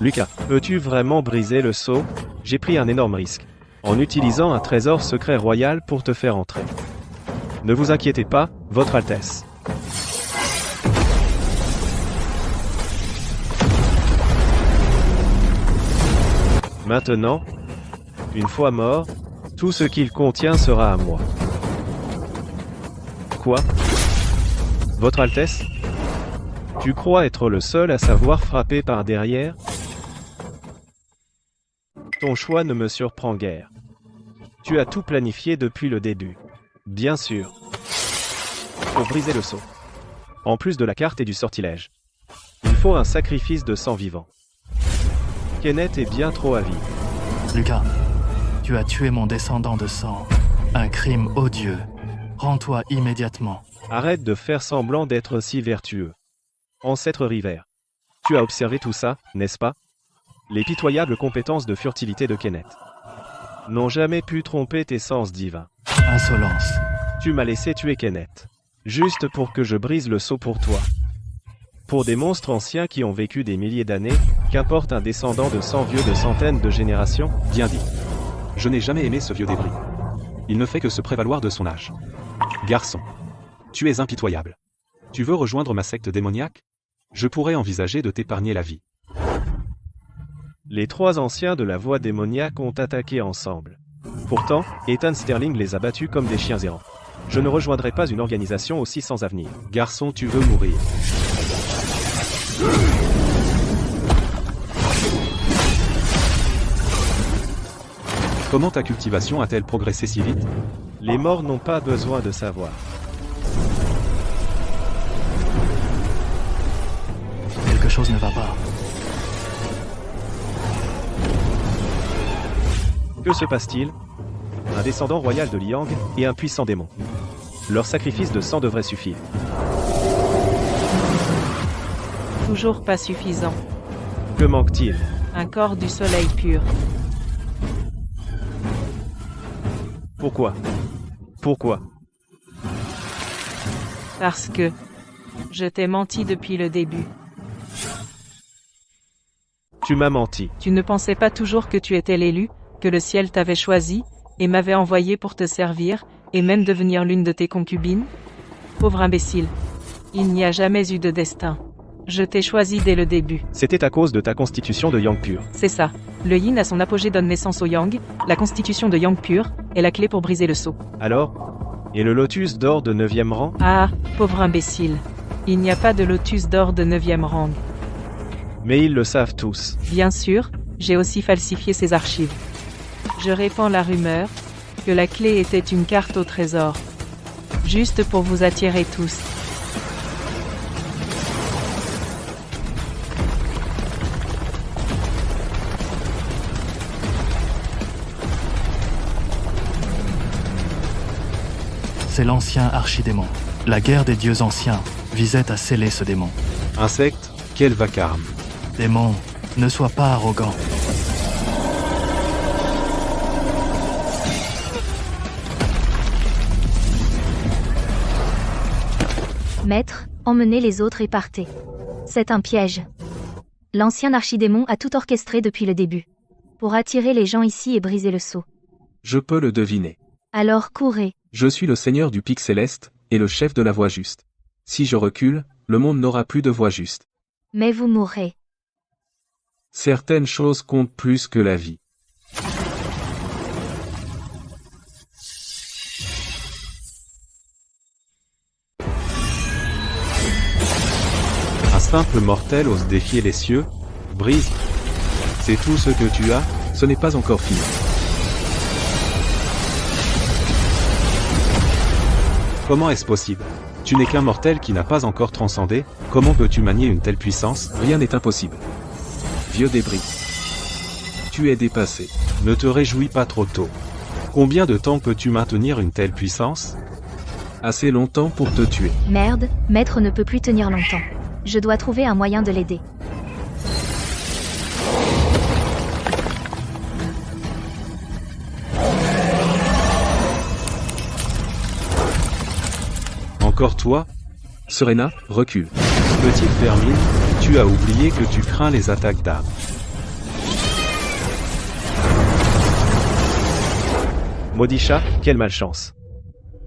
Lucas, peux-tu vraiment briser le sceau? J'ai pris un énorme risque, en utilisant un trésor secret royal pour te faire entrer. Ne vous inquiétez pas, Votre Altesse. Maintenant, une fois mort, tout ce qu'il contient sera à moi. Quoi? Votre Altesse? Tu crois être le seul à savoir frapper par derrière? Ton choix ne me surprend guère. Tu as tout planifié depuis le début. Bien sûr. Pour briser le sceau. En plus de la carte et du sortilège, il faut un sacrifice de sang vivant. Kenneth est bien trop avide. Lucas, tu as tué mon descendant de sang. Un crime odieux. Rends-toi immédiatement. Arrête de faire semblant d'être si vertueux. Ancêtre River. Tu as observé tout ça, n'est-ce pas? Les pitoyables compétences de furtivité de Kenneth n'ont jamais pu tromper tes sens divins. Insolence. Tu m'as laissé tuer Kenneth, juste pour que je brise le sceau pour toi. Pour des monstres anciens qui ont vécu des milliers d'années, qu'importe un descendant de sang vieux de centaines de générations? Bien dit. Je n'ai jamais aimé ce vieux débris. Il ne fait que se prévaloir de son âge. Garçon. Tu es impitoyable. Tu veux rejoindre ma secte démoniaque? Je pourrais envisager de t'épargner la vie. Les trois anciens de la voie démoniaque ont attaqué ensemble. Pourtant, Ethan Sterling les a battus comme des chiens errants. Je ne rejoindrai pas une organisation aussi sans avenir. Garçon, tu veux mourir. Comment ta cultivation a-t-elle progressé si vite? Les morts n'ont pas besoin de savoir. Quelque chose ne va pas. Que se passe-t-il? Un descendant royal de Liang et un puissant démon. Leur sacrifice de sang devrait suffire. Toujours pas suffisant. Que manque-t-il? Un corps du soleil pur. Pourquoi? Pourquoi? Parce que je t'ai menti depuis le début. Tu m'as menti. Tu ne pensais pas toujours que tu étais l'élu, que le ciel t'avait choisi, et m'avait envoyé pour te servir, et même devenir l'une de tes concubines? Pauvre imbécile. Il n'y a jamais eu de destin. Je t'ai choisi dès le début. C'était à cause de ta constitution de Yang pur. C'est ça. Le yin à son apogée donne naissance au yang, la constitution de yang pur est la clé pour briser le sceau. Alors? Et le lotus d'or de 9e rang? Ah, pauvre imbécile. Il n'y a pas de lotus d'or de 9e rang. Mais ils le savent tous. Bien sûr, j'ai aussi falsifié ces archives. Je répands la rumeur que la clé était une carte au trésor. Juste pour vous attirer tous. C'est l'ancien archidémon. La guerre des dieux anciens visait à sceller ce démon. Insecte, quel vacarme. Démon, ne sois pas arrogant. Maître, emmenez les autres et partez. C'est un piège. L'ancien archidémon a tout orchestré depuis le début. Pour attirer les gens ici et briser le sceau. Je peux le deviner. Alors courez. Je suis le seigneur du pic céleste, et le chef de la voie juste. Si je recule, le monde n'aura plus de voie juste. Mais vous mourrez. Certaines choses comptent plus que la vie. Un simple mortel ose défier les cieux? Brise. C'est tout ce que tu as? Ce n'est pas encore fini. Comment est-ce possible? Tu n'es qu'un mortel qui n'a pas encore transcendé, comment peux-tu manier une telle puissance? Rien n'est impossible. Vieux débris. Tu es dépassé. Ne te réjouis pas trop tôt. Combien de temps peux-tu maintenir une telle puissance? Assez longtemps pour te tuer. Merde, Maître ne peut plus tenir longtemps. Je dois trouver un moyen de l'aider. Encore toi? Serena, recule. Petite vermine, tu as oublié que tu crains les attaques d'âme. Maudit chat, quelle malchance.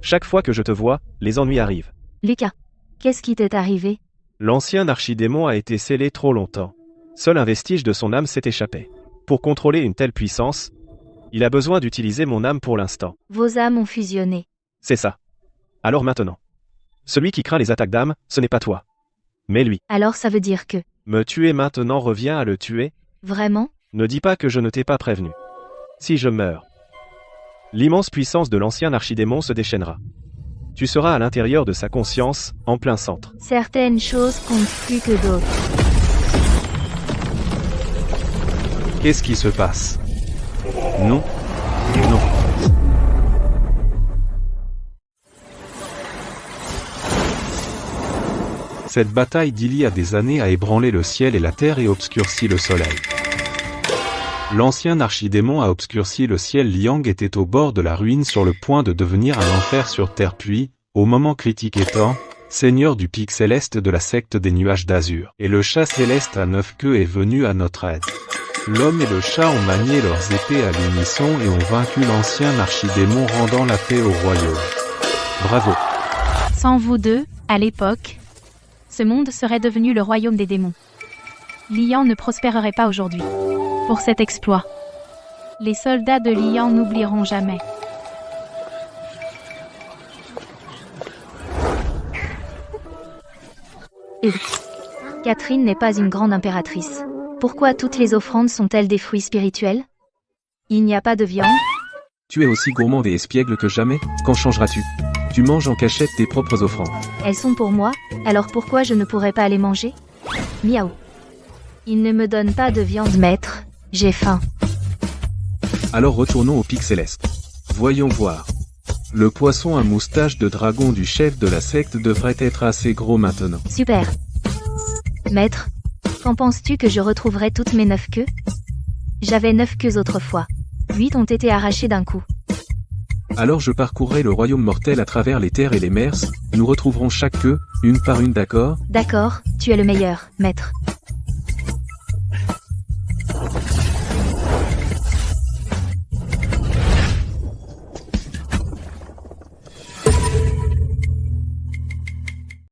Chaque fois que je te vois, les ennuis arrivent. Lucas, qu'est-ce qui t'est arrivé? L'ancien archidémon a été scellé trop longtemps. Seul un vestige de son âme s'est échappé. Pour contrôler une telle puissance, il a besoin d'utiliser mon âme pour l'instant. Vos âmes ont fusionné. C'est ça. Alors maintenant. Celui qui craint les attaques d'âme, ce n'est pas toi. Mais lui. Alors ça veut dire que... Me tuer maintenant revient à le tuer. Vraiment? Ne dis pas que je ne t'ai pas prévenu. Si je meurs, l'immense puissance de l'ancien archidémon se déchaînera. Tu seras à l'intérieur de sa conscience, en plein centre. Certaines choses comptent plus que d'autres. Qu'est-ce qui se passe? Non. Et non. Cette bataille d'il y a des années a ébranlé le ciel et la terre et obscurci le soleil. L'ancien archidémon a obscurci le ciel. Liang était au bord de la ruine sur le point de devenir un enfer sur terre puis, au moment critique étant, seigneur du pic céleste de la secte des nuages d'azur. Et le chat céleste à 9 queues est venu à notre aide. L'homme et le chat ont manié leurs épées à l'unisson et ont vaincu l'ancien archidémon rendant la paix au royaume. Bravo. Sans vous deux, à l'époque, ce monde serait devenu le royaume des démons. Lian ne prospérerait pas aujourd'hui. Pour cet exploit, les soldats de Lian n'oublieront jamais. Et Catherine n'est pas une grande impératrice. Pourquoi toutes les offrandes sont-elles des fruits spirituels? Il n'y a pas de viande? Tu es aussi gourmand et espiègle que jamais, quand changeras-tu? Tu manges en cachette tes propres offrandes. Elles sont pour moi, alors pourquoi je ne pourrais pas les manger? Miaou. Il ne me donne pas de viande, maître. J'ai faim. Alors retournons au pic céleste. Voyons voir. Le poisson à moustache de dragon du chef de la secte devrait être assez gros maintenant. Super. Maître, quand penses-tu que je retrouverai toutes mes 9 queues? J'avais 9 queues autrefois. 8 ont été arrachées d'un coup. Alors je parcourrai le royaume mortel à travers les terres et les mers, nous retrouverons chaque queue, une par une, d'accord? D'accord, tu es le meilleur, maître.